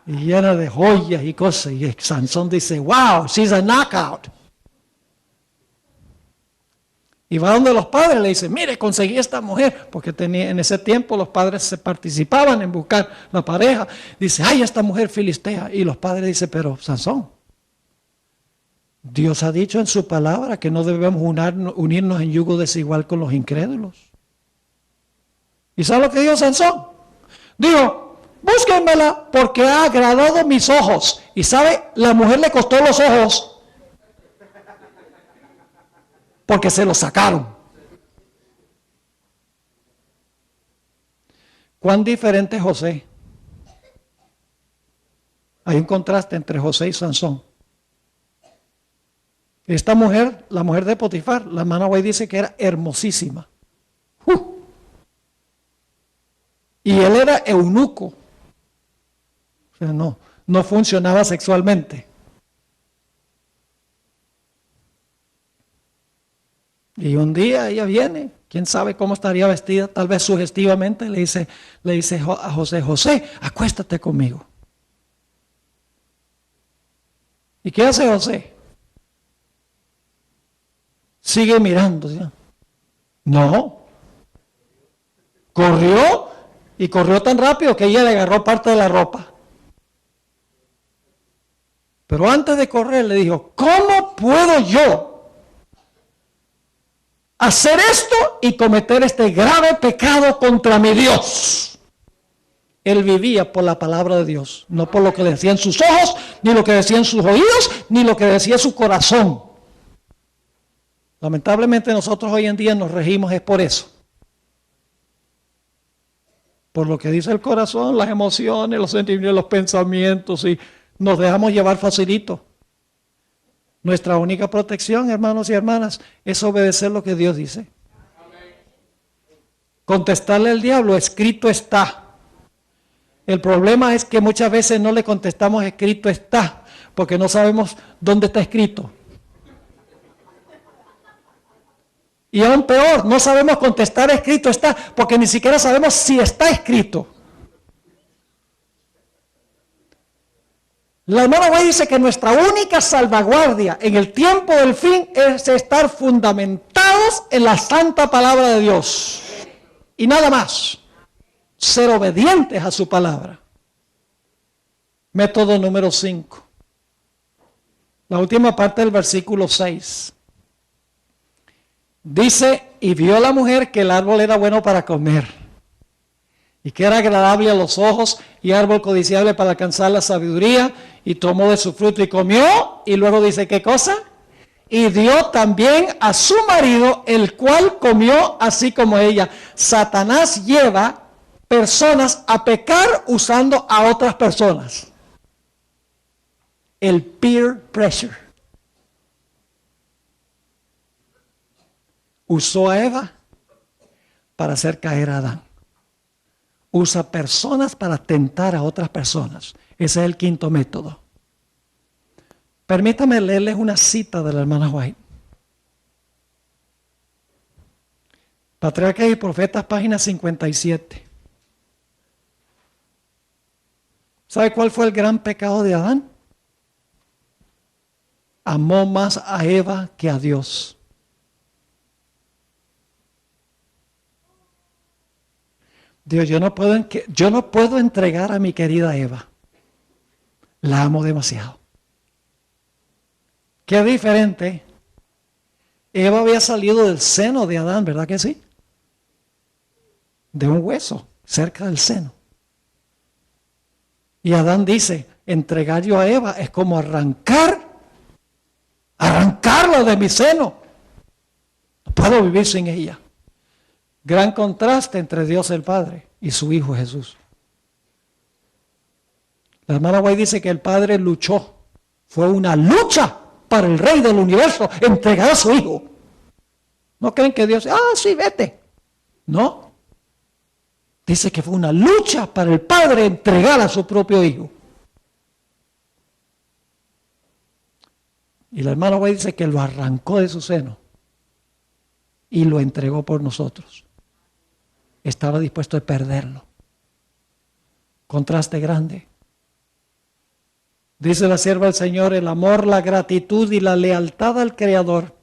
Y llena de joyas y cosas. Y Sansón dice, wow, she's a knockout. Y va donde los padres, le dice, mire, conseguí esta mujer, porque en ese tiempo los padres se participaban en buscar la pareja. Dice, ay, esta mujer filistea. Y los padres dicen, pero Sansón, Dios ha dicho en su palabra que no debemos unirnos en yugo desigual con los incrédulos. ¿Y sabe lo que dijo Sansón? Dijo, búsquenmela porque ha agradado mis ojos. Y sabe, la mujer le costó los ojos porque se los sacaron. ¿Cuán diferente es José? Hay un contraste entre José y Sansón. Esta mujer, la mujer de Potifar, la hermana White dice que era hermosísima. Y él era eunuco. O sea, no funcionaba sexualmente. Y un día ella viene, quién sabe cómo estaría vestida, tal vez sugestivamente, le dice a José, José, acuéstate conmigo. ¿Y qué hace José? Sigue mirando, ¿sí? No. Corrió y corrió tan rápido que ella le agarró parte de la ropa. Pero antes de correr le dijo, ¿cómo puedo yo hacer esto y cometer este grave pecado contra mi Dios? Él vivía por la palabra de Dios, no por lo que decían sus ojos, ni lo que decían sus oídos, ni lo que decía su corazón. Lamentablemente nosotros hoy en día nos regimos es por eso. Por lo que dice el corazón, las emociones, los sentimientos, los pensamientos, y nos dejamos llevar facilito. Nuestra única protección, hermanos y hermanas, es obedecer lo que Dios dice. Contestarle al diablo, escrito está. El problema es que muchas veces no le contestamos escrito está, porque no sabemos dónde está escrito. Y aún peor, no sabemos contestar escrito está, porque ni siquiera sabemos si está escrito. La hermana White dice que nuestra única salvaguardia en el tiempo del fin es estar fundamentados en la santa palabra de Dios. Y nada más. Ser obedientes a su palabra. Método número 5. La última parte del versículo 6. Dice, y vio la mujer que el árbol era bueno para comer, y que era agradable a los ojos, y árbol codiciable para alcanzar la sabiduría, y tomó de su fruto y comió, y luego dice, ¿qué cosa? Y dio también a su marido, el cual comió así como ella. Satanás lleva personas a pecar usando a otras personas. El peer pressure. Usó a Eva para hacer caer a Adán. Usa personas para tentar a otras personas. Ese es el quinto método. Permítame leerles una cita de la hermana White. Patriarcas y Profetas, página 57. ¿Sabe cuál fue el gran pecado de Adán? Amó más a Eva que a Dios. Dios, yo no puedo entregar a mi querida Eva. La amo demasiado. Qué diferente. Eva había salido del seno de Adán, ¿verdad que sí? De un hueso, cerca del seno. Y Adán dice, entregar yo a Eva es como arrancarla de mi seno. No puedo vivir sin ella. Gran contraste entre Dios el Padre y su Hijo Jesús. La hermana White dice que el Padre luchó. Fue una lucha para el Rey del Universo entregar a su Hijo. ¿No creen que Dios, sí, vete? No. Dice que fue una lucha para el Padre entregar a su propio Hijo. Y la hermana White dice que lo arrancó de su seno y lo entregó por nosotros. Estaba dispuesto a perderlo. Contraste grande. Dice la sierva del Señor, el amor, la gratitud y la lealtad al Creador,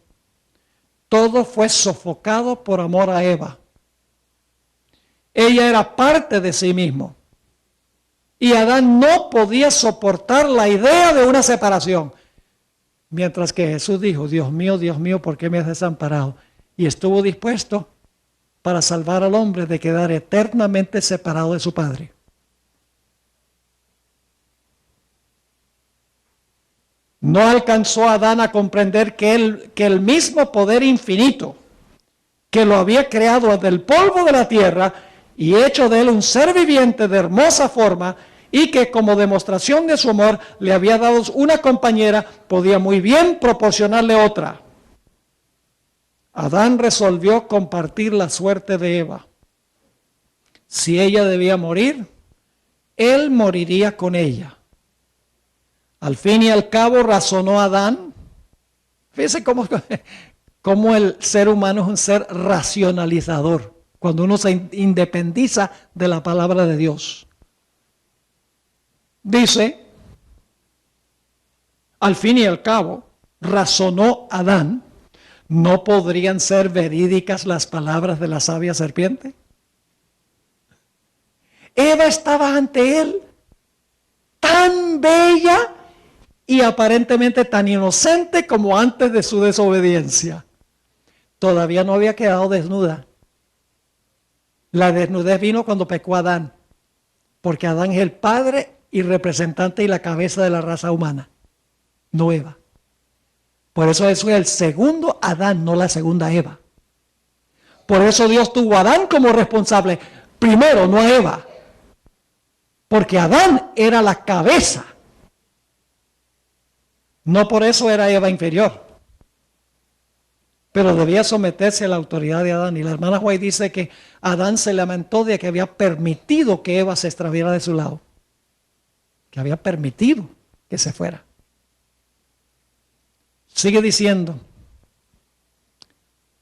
todo fue sofocado por amor a Eva. Ella era parte de sí mismo. Y Adán no podía soportar la idea de una separación. Mientras que Jesús dijo, Dios mío, ¿por qué me has desamparado? Y estuvo dispuesto para salvar al hombre de quedar eternamente separado de su Padre. No alcanzó Adán a comprender que el mismo poder infinito que lo había creado del polvo de la tierra y hecho de él un ser viviente de hermosa forma, y que como demostración de su amor le había dado una compañera, podía muy bien proporcionarle otra. Adán resolvió compartir la suerte de Eva. Si ella debía morir, él moriría con ella. Al fin y al cabo razonó Adán. Fíjense cómo el ser humano es un ser racionalizador, cuando uno se independiza de la palabra de Dios. Dice, al fin y al cabo, razonó Adán, ¿no podrían ser verídicas las palabras de la sabia serpiente? Eva estaba ante él, tan bella y aparentemente tan inocente como antes de su desobediencia. Todavía no había quedado desnuda. La desnudez vino cuando pecó Adán, porque Adán es el padre y representante y la cabeza de la raza humana, no Eva. Por eso es el segundo Adán, no la segunda Eva. Por eso Dios tuvo a Adán como responsable, primero, no a Eva, porque Adán era la cabeza. No por eso era Eva inferior, pero debía someterse a la autoridad de Adán. Y la hermana White dice que Adán se lamentó de que había permitido que Eva se extraviera de su lado, que había permitido que se fuera. Sigue diciendo,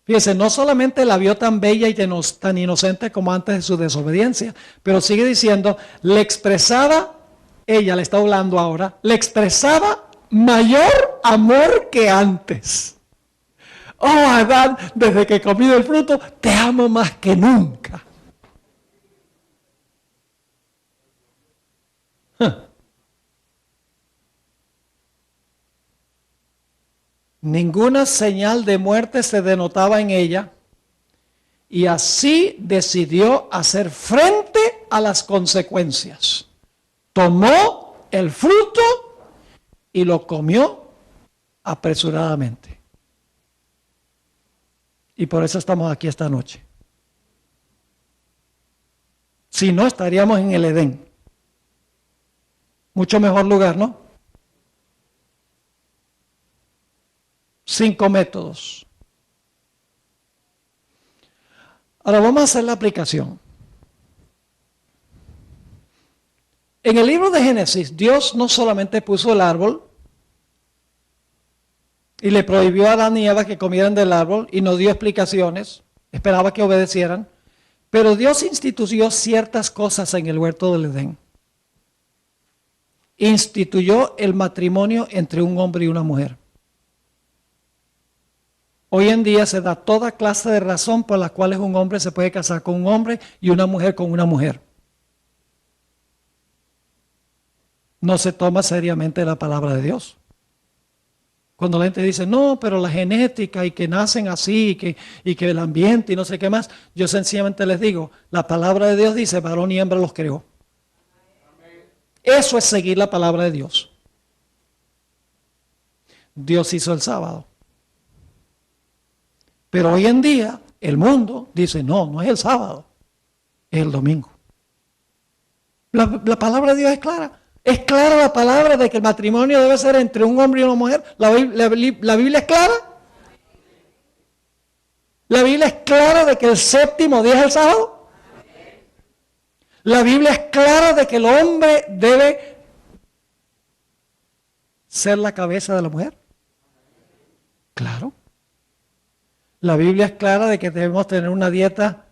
fíjese, no solamente la vio tan bella y tan inocente como antes de su desobediencia, pero sigue diciendo, le expresaba, ella le está hablando ahora, le expresaba mayor amor que antes. Oh, Adán, desde que he comido el fruto, te amo más que nunca. Ninguna señal de muerte se denotaba en ella, y así decidió hacer frente a las consecuencias. Tomó el fruto y lo comió apresuradamente. Y por eso estamos aquí esta noche. Si no, estaríamos en el Edén. Mucho mejor lugar, ¿no? 5 métodos. Ahora vamos a hacer la aplicación. En el libro de Génesis, Dios no solamente puso el árbol y le prohibió a Adán y Eva que comieran del árbol y no dio explicaciones, esperaba que obedecieran, pero Dios instituyó ciertas cosas en el huerto del Edén. Instituyó el matrimonio entre un hombre y una mujer. Hoy en día se da toda clase de razón por las cuales un hombre se puede casar con un hombre y una mujer con una mujer. No se toma seriamente la palabra de Dios. Cuando la gente dice, no, pero la genética y que nacen así y que el ambiente y no sé qué más, yo sencillamente les digo, la palabra de Dios dice, varón y hembra los creó. Eso es seguir la palabra de Dios. Dios hizo el sábado. Pero hoy en día el mundo dice, no, no es el sábado, es el domingo. La palabra de Dios es clara. Es clara la palabra de que el matrimonio debe ser entre un hombre y una mujer. La Biblia es clara. La Biblia es clara de que el séptimo día es el sábado. La Biblia es clara de que el hombre debe ser la cabeza de la mujer. Claro. La Biblia es clara de que debemos tener una dieta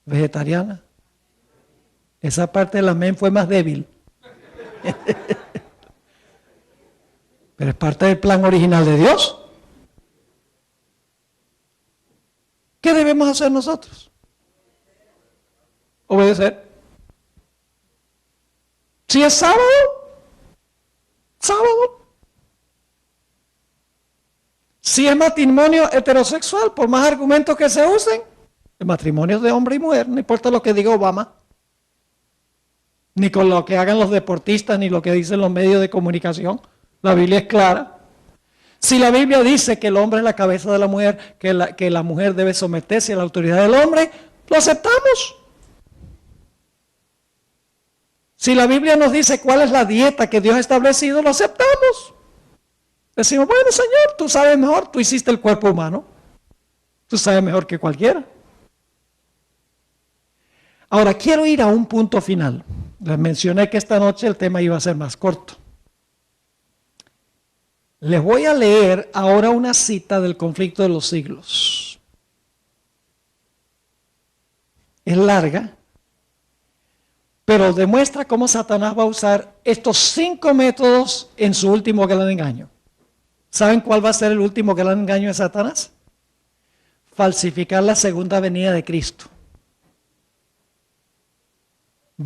vegetariana. Esa parte del amén fue más débil. Pero es parte del plan original de Dios. ¿Qué debemos hacer nosotros? Obedecer. Si es sábado, sábado. Si es matrimonio heterosexual, por más argumentos que se usen, el matrimonio es de hombre y mujer, no importa lo que diga Obama, ni con lo que hagan los deportistas, ni lo que dicen los medios de comunicación. La Biblia es clara. Si la Biblia dice que el hombre es la cabeza de la mujer, que la mujer debe someterse a la autoridad del hombre, lo aceptamos. Si la Biblia nos dice cuál es la dieta que Dios ha establecido, lo aceptamos. Decimos, bueno, Señor, tú sabes mejor, tú hiciste el cuerpo humano. Tú sabes mejor que cualquiera. Ahora, quiero ir a un punto final. Les mencioné que esta noche el tema iba a ser más corto. Les voy a leer ahora una cita del conflicto de los siglos. Es larga, pero demuestra cómo Satanás va a usar estos 5 métodos en su último gran engaño. ¿Saben cuál va a ser el último gran engaño de Satanás? Falsificar la segunda venida de Cristo.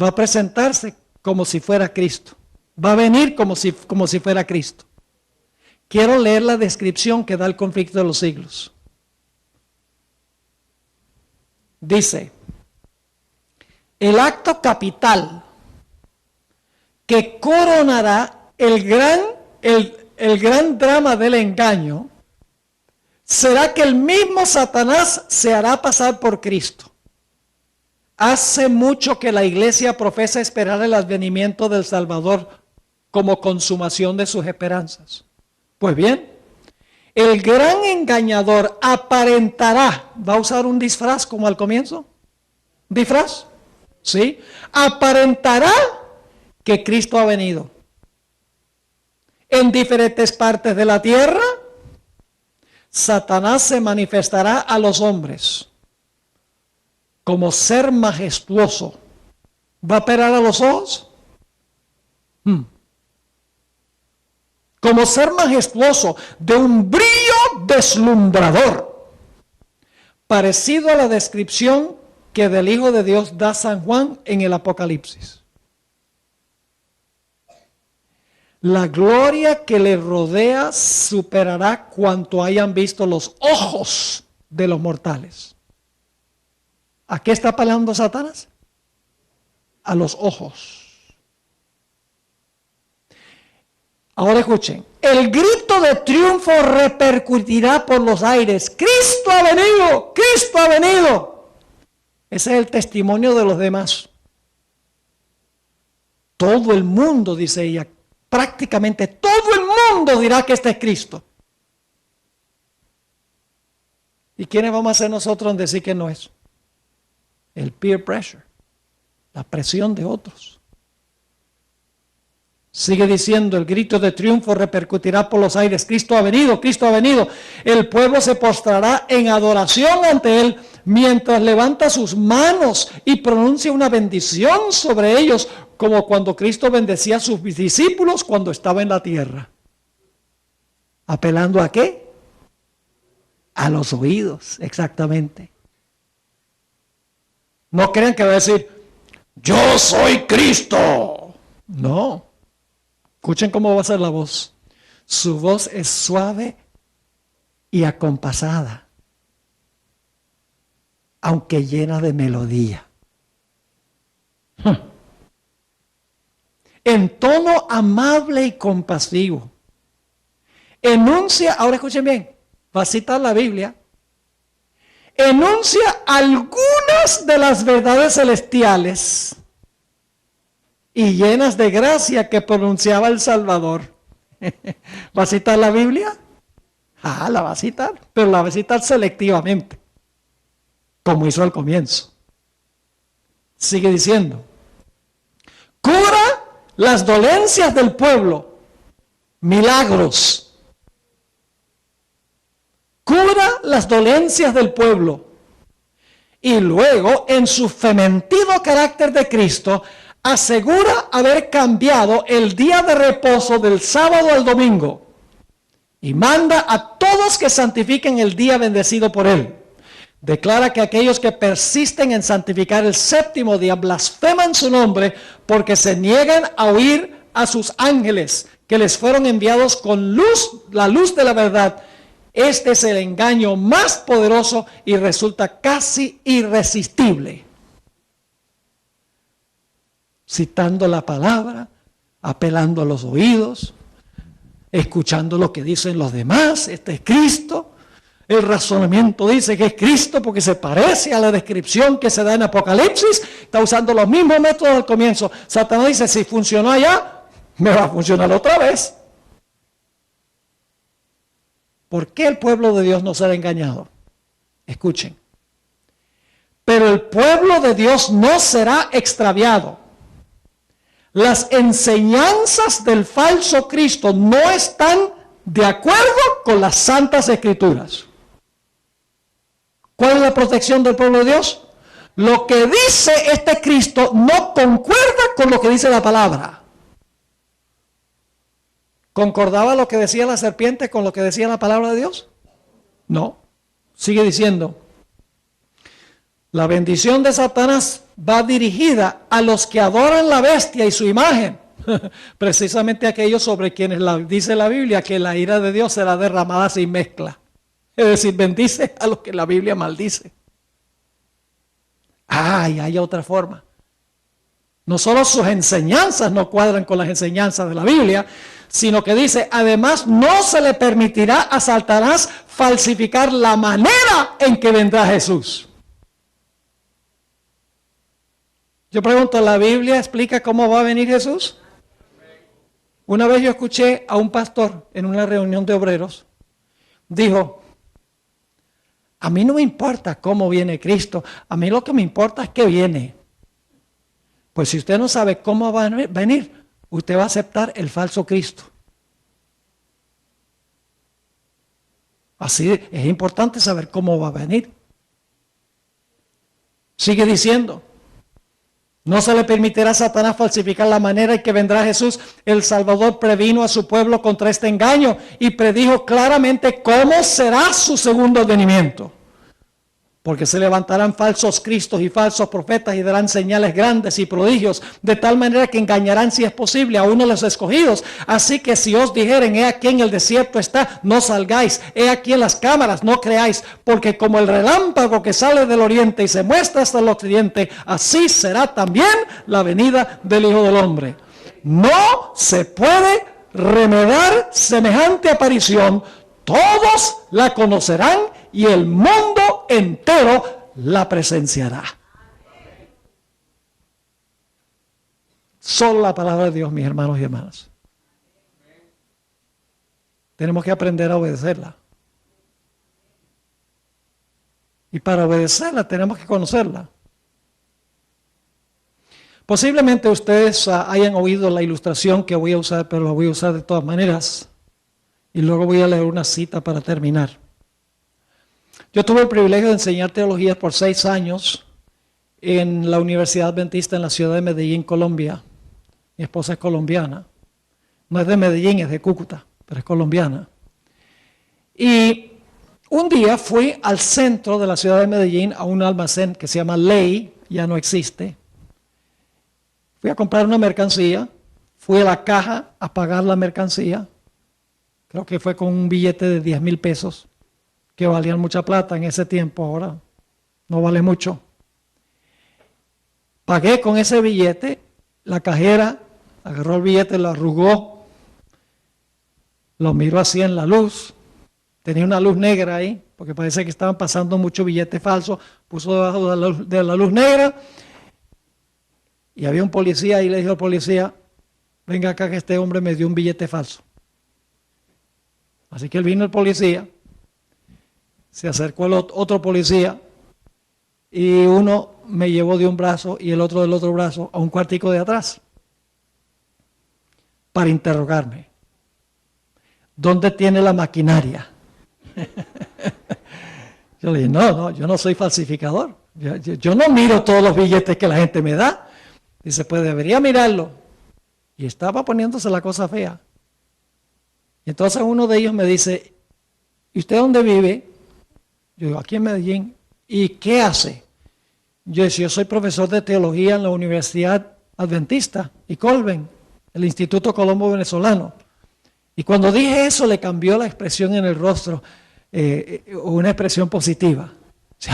Va a presentarse como si fuera Cristo. Va a venir como si fuera Cristo. Quiero leer la descripción que da el conflicto de los siglos. Dice, el acto capital que coronará el gran drama del engaño será que el mismo Satanás se hará pasar por Cristo. Hace mucho que la iglesia profesa esperar el advenimiento del Salvador como consumación de sus esperanzas. Pues bien, el gran engañador aparentará, va a usar un disfraz como al comienzo, disfraz, ¿sí? Aparentará que Cristo ha venido. En diferentes partes de la tierra, Satanás se manifestará a los hombres como ser majestuoso. ¿Va a operar a los ojos? Como ser majestuoso, de un brillo deslumbrador, parecido a la descripción que del Hijo de Dios da San Juan en el Apocalipsis. La gloria que le rodea superará cuanto hayan visto los ojos de los mortales. ¿A qué está apelando Satanás? A los ojos. Ahora escuchen, el grito de triunfo repercutirá por los aires. ¡Cristo ha venido! ¡Cristo ha venido! Ese es el testimonio de los demás. Todo el mundo, dice ella, prácticamente todo el mundo dirá que este es Cristo. ¿Y quiénes vamos a ser nosotros en decir que no es? El peer pressure, la presión de otros. Sigue diciendo, el grito de triunfo repercutirá por los aires. Cristo ha venido, Cristo ha venido. El pueblo se postrará en adoración ante Él mientras levanta sus manos y pronuncia una bendición sobre ellos, como cuando Cristo bendecía a sus discípulos cuando estaba en la tierra. ¿Apelando a qué? A los oídos, exactamente. No crean que va a decir, yo soy Cristo. No. Escuchen cómo va a ser la voz. Su voz es suave y acompasada, aunque llena de melodía. En tono amable y compasivo. Enuncia, ahora escuchen bien, va a citar la Biblia. Enuncia algunas de las verdades celestiales y llenas de gracia que pronunciaba el Salvador. ¿Va a citar la Biblia? La va a citar, pero la va a citar selectivamente, como hizo al comienzo. Sigue diciendo, cura las dolencias del pueblo, milagros. cura las dolencias del pueblo y luego, en su fementido carácter de Cristo, asegura haber cambiado el día de reposo del sábado al domingo y manda a todos que santifiquen el día bendecido por él. Declara que aquellos que persisten en santificar el séptimo día blasfeman su nombre porque se niegan a oír a sus ángeles que les fueron enviados con luz, la luz de la verdad. Este es el engaño más poderoso y resulta casi irresistible. Citando la palabra, apelando a los oídos, escuchando lo que dicen los demás. Este es Cristo. El razonamiento dice que es Cristo porque se parece a la descripción que se da en Apocalipsis. Está usando los mismos métodos al comienzo. Satanás dice, si funcionó allá, me va a funcionar otra vez. ¿Por qué el pueblo de Dios no será engañado? Escuchen. Pero el pueblo de Dios no será extraviado. Las enseñanzas del falso Cristo no están de acuerdo con las santas escrituras. ¿Cuál es la protección del pueblo de Dios? Lo que dice este Cristo no concuerda con lo que dice la palabra. ¿Concordaba lo que decía la serpiente con lo que decía la palabra de Dios? No. Sigue diciendo, la bendición de Satanás va dirigida a los que adoran la bestia y su imagen. Precisamente aquellos sobre quienes dice la Biblia que la ira de Dios será derramada sin mezcla. Es decir, bendice a los que la Biblia maldice. Y hay otra forma. No solo sus enseñanzas no cuadran con las enseñanzas de la Biblia, sino que dice, además no se le permitirá a Satanás falsificar la manera en que vendrá Jesús. Yo pregunto, ¿la Biblia explica cómo va a venir Jesús? Una vez yo escuché a un pastor en una reunión de obreros, dijo, a mí no me importa cómo viene Cristo, a mí lo que me importa es que viene. Pues si usted no sabe cómo va a venir, usted va a aceptar el falso Cristo. Así es importante saber cómo va a venir. Sigue diciendo, no se le permitirá a Satanás falsificar la manera en que vendrá Jesús. El Salvador previno a su pueblo contra este engaño y predijo claramente cómo será su segundo venimiento. Porque se levantarán falsos cristos y falsos profetas y darán señales grandes y prodigios, de tal manera que engañarán, si es posible, a uno de los escogidos. Así que si os dijeren, he aquí en el desierto está, no salgáis, he aquí en las cámaras, no creáis, porque como el relámpago que sale del oriente y se muestra hasta el occidente, así será también la venida del Hijo del Hombre. No se puede remediar semejante aparición, todos la conocerán y el mundo entero la presenciará. Solo la palabra de Dios, mis hermanos y hermanas. Tenemos que aprender a obedecerla. Y para obedecerla tenemos que conocerla. Posiblemente ustedes hayan oído la ilustración que voy a usar, pero la voy a usar de todas maneras. Y luego voy a leer una cita para terminar. Yo tuve el privilegio de enseñar teología por 6 años en la Universidad Adventista en la ciudad de Medellín, Colombia. Mi esposa es colombiana. No es de Medellín, es de Cúcuta, pero es colombiana. Y un día fui al centro de la ciudad de Medellín a un almacén que se llama Ley, ya no existe. Fui a comprar una mercancía, fui a la caja a pagar la mercancía. Creo que fue con un billete de 10,000 pesos, que valían mucha plata en ese tiempo, ahora no vale mucho. Pagué con ese billete, la cajera agarró el billete, lo arrugó, lo miró así en la luz, tenía una luz negra ahí, porque parece que estaban pasando muchos billetes falsos, puso debajo de la luz negra, y había un policía y le dijo al policía, venga acá que este hombre me dio un billete falso. Así que vino el policía, se acercó el otro policía y uno me llevó de un brazo y el otro del otro brazo a un cuartico de atrás para interrogarme. ¿Dónde tiene la maquinaria? Yo le dije, no, yo no soy falsificador. Yo no miro todos los billetes que la gente me da. Dice, pues debería mirarlo. Y estaba poniéndose la cosa fea. Y entonces uno de ellos me dice, ¿y usted dónde vive? Yo digo, aquí en Medellín. ¿Y qué hace? Yo decía, yo soy profesor de teología en la Universidad Adventista y Colben, el Instituto Colombo Venezolano. Y cuando dije eso, le cambió la expresión en el rostro, una expresión positiva. Dice,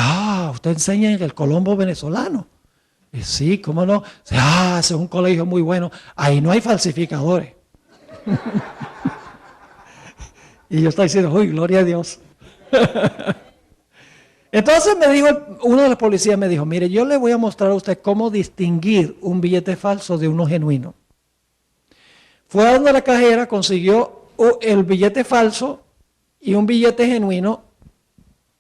usted enseña en el Colombo Venezolano. Y sí, ¿cómo no? Dice, ese es un colegio muy bueno. Ahí no hay falsificadores. Y yo estoy diciendo, uy, gloria a Dios. Entonces me dijo, uno de los policías me dijo, mire, yo le voy a mostrar a usted cómo distinguir un billete falso de uno genuino. Fue a donde la cajera, consiguió el billete falso y un billete genuino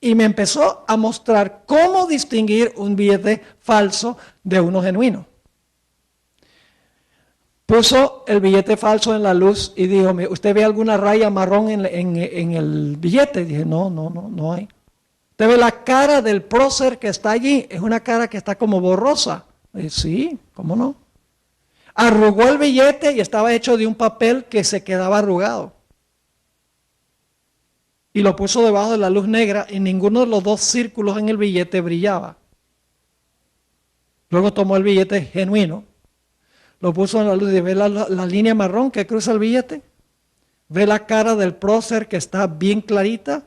y me empezó a mostrar cómo distinguir un billete falso de uno genuino. Puso el billete falso en la luz y dijo, ¿usted ve alguna raya marrón en el billete? Dije, no hay. ¿Usted ve la cara del prócer que está allí? Es una cara que está como borrosa. Dije, sí, ¿cómo no? Arrugó el billete y estaba hecho de un papel que se quedaba arrugado. Y lo puso debajo de la luz negra y ninguno de los dos círculos en el billete brillaba. Luego tomó el billete genuino, lo puso en la luz y ve la línea marrón que cruza el billete. Ve la cara del prócer que está bien clarita.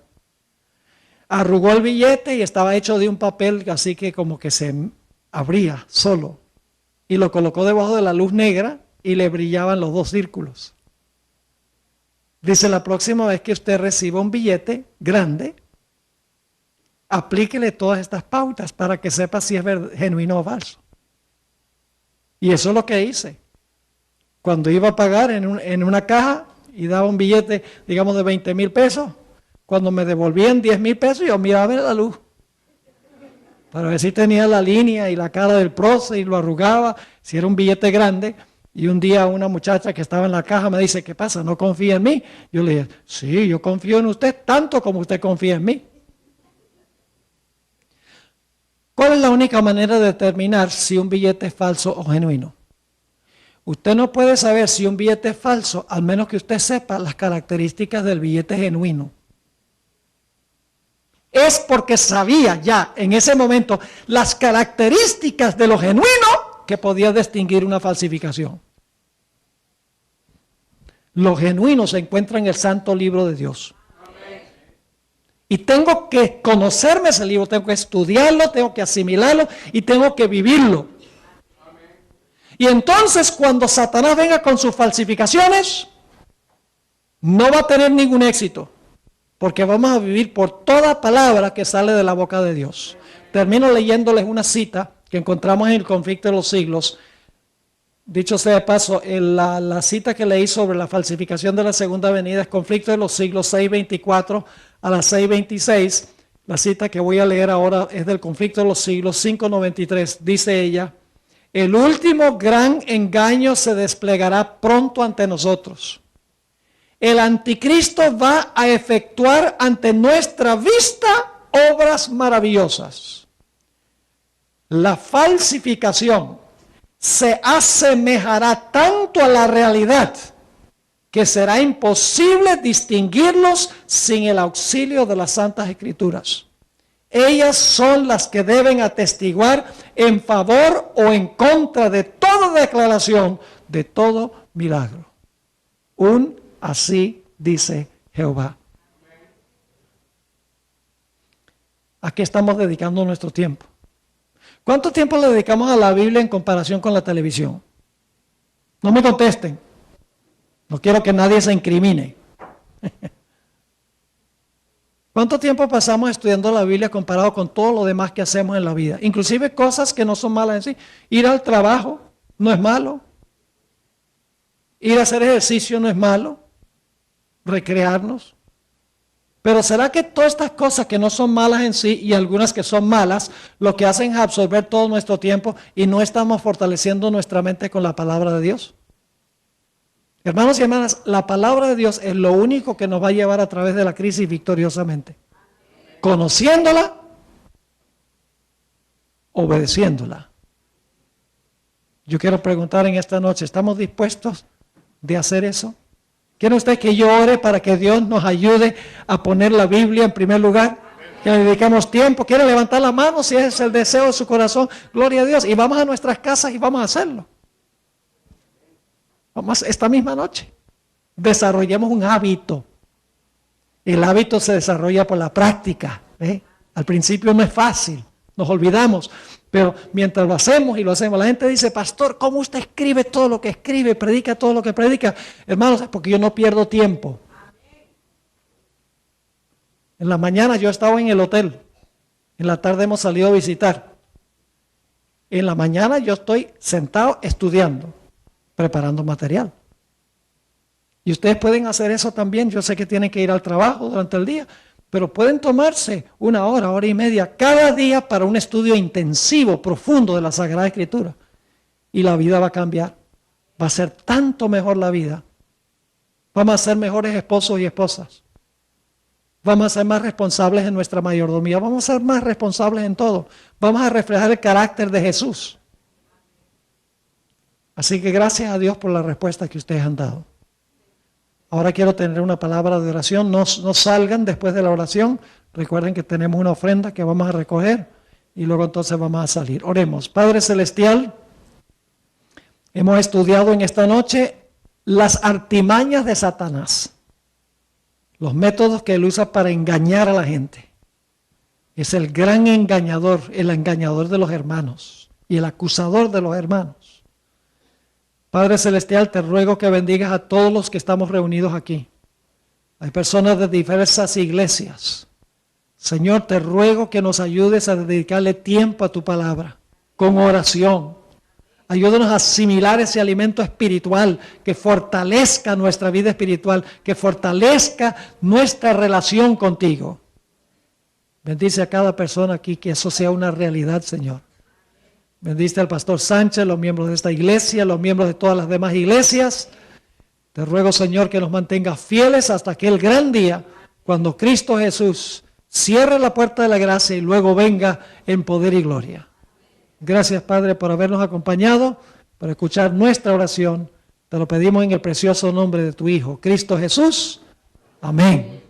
Arrugó el billete y estaba hecho de un papel así que como que se abría solo. Y lo colocó debajo de la luz negra y le brillaban los dos círculos. Dice, la próxima vez que usted reciba un billete grande, aplíquele todas estas pautas para que sepa si es genuino o falso. Y eso es lo que hice. Cuando iba a pagar en una caja y daba un billete, digamos, de 20,000 pesos, cuando me devolvían 10,000 pesos, yo miraba la luz para ver si tenía la línea y la cara del prócer y lo arrugaba, si era un billete grande. Y un día una muchacha que estaba en la caja me dice, ¿qué pasa? ¿No confía en mí? Yo le dije, sí, yo confío en usted tanto como usted confía en mí. ¿Cuál es la única manera de determinar si un billete es falso o genuino? Usted no puede saber si un billete es falso, al menos que usted sepa las características del billete genuino. Es porque sabía ya en ese momento las características de lo genuino que podía distinguir una falsificación. Lo genuino se encuentra en el santo libro de Dios. Y tengo que conocerme ese libro, tengo que estudiarlo, tengo que asimilarlo y tengo que vivirlo. Y entonces cuando Satanás venga con sus falsificaciones, no va a tener ningún éxito, porque vamos a vivir por toda palabra que sale de la boca de Dios. Termino leyéndoles una cita que encontramos en el Conflicto de los Siglos. Dicho sea de paso, la cita que leí sobre la falsificación de la segunda venida es Conflicto de los Siglos 6:24 a las 6:26. La cita que voy a leer ahora es del Conflicto de los Siglos 5:93. Dice ella, el último gran engaño se desplegará pronto ante nosotros. El anticristo va a efectuar ante nuestra vista obras maravillosas. La falsificación se asemejará tanto a la realidad que será imposible distinguirlos sin el auxilio de las Santas Escrituras. Ellas son las que deben atestiguar en favor o en contra de toda declaración, de todo milagro. Así dice Jehová. ¿A qué estamos dedicando nuestro tiempo? ¿Cuánto tiempo le dedicamos a la Biblia en comparación con la televisión? No me contesten. No quiero que nadie se incrimine. ¿Cuánto tiempo pasamos estudiando la Biblia comparado con todo lo demás que hacemos en la vida? Inclusive cosas que no son malas en sí. Ir al trabajo no es malo. Ir a hacer ejercicio no es malo. Recrearnos. Pero ¿será que todas estas cosas que no son malas en sí y algunas que son malas, lo que hacen es absorber todo nuestro tiempo y no estamos fortaleciendo nuestra mente con la palabra de Dios? Hermanos y hermanas, la palabra de Dios es lo único que nos va a llevar a través de la crisis victoriosamente. conociéndola, obedeciéndola. Yo quiero preguntar en esta noche, ¿estamos dispuestos de hacer eso? ¿Quiere usted que yo ore para que Dios nos ayude a poner la Biblia en primer lugar? Que le dediquemos tiempo. ¿Quiere levantar la mano si ese es el deseo de su corazón? Gloria a Dios. Y vamos a nuestras casas y vamos a hacerlo. Vamos esta misma noche. Desarrollemos un hábito. El hábito se desarrolla por la práctica. Al principio no es fácil. Nos olvidamos. Pero mientras lo hacemos y lo hacemos, la gente dice, pastor, ¿cómo usted escribe todo lo que escribe, predica todo lo que predica? Hermanos, es porque yo no pierdo tiempo. En la mañana yo estaba en el hotel, en la tarde hemos salido a visitar. En la mañana yo estoy sentado estudiando, preparando material. Y ustedes pueden hacer eso también. Yo sé que tienen que ir al trabajo durante el día, pero pueden tomarse una hora, hora y media cada día para un estudio intensivo, profundo de la Sagrada Escritura. Y la vida va a cambiar. Va a ser tanto mejor la vida. Vamos a ser mejores esposos y esposas. Vamos a ser más responsables en nuestra mayordomía. Vamos a ser más responsables en todo. Vamos a reflejar el carácter de Jesús. Así que gracias a Dios por la respuesta que ustedes han dado. Ahora quiero tener una palabra de oración. No salgan después de la oración. Recuerden que tenemos una ofrenda que vamos a recoger y luego entonces vamos a salir. Oremos. Padre Celestial, hemos estudiado en esta noche las artimañas de Satanás. Los métodos que él usa para engañar a la gente. Es el gran engañador, el engañador de los hermanos y el acusador de los hermanos. Padre Celestial, te ruego que bendigas a todos los que estamos reunidos aquí. Hay personas de diversas iglesias. Señor, te ruego que nos ayudes a dedicarle tiempo a tu palabra, con oración. Ayúdanos a asimilar ese alimento espiritual que fortalezca nuestra vida espiritual, que fortalezca nuestra relación contigo. Bendice a cada persona aquí, que eso sea una realidad, Señor. Bendice al pastor Sánchez, los miembros de esta iglesia, los miembros de todas las demás iglesias. Te ruego, Señor, que nos mantengas fieles hasta aquel gran día, cuando Cristo Jesús cierre la puerta de la gracia y luego venga en poder y gloria. Gracias, Padre, por habernos acompañado, por escuchar nuestra oración. Te lo pedimos en el precioso nombre de tu Hijo, Cristo Jesús. Amén.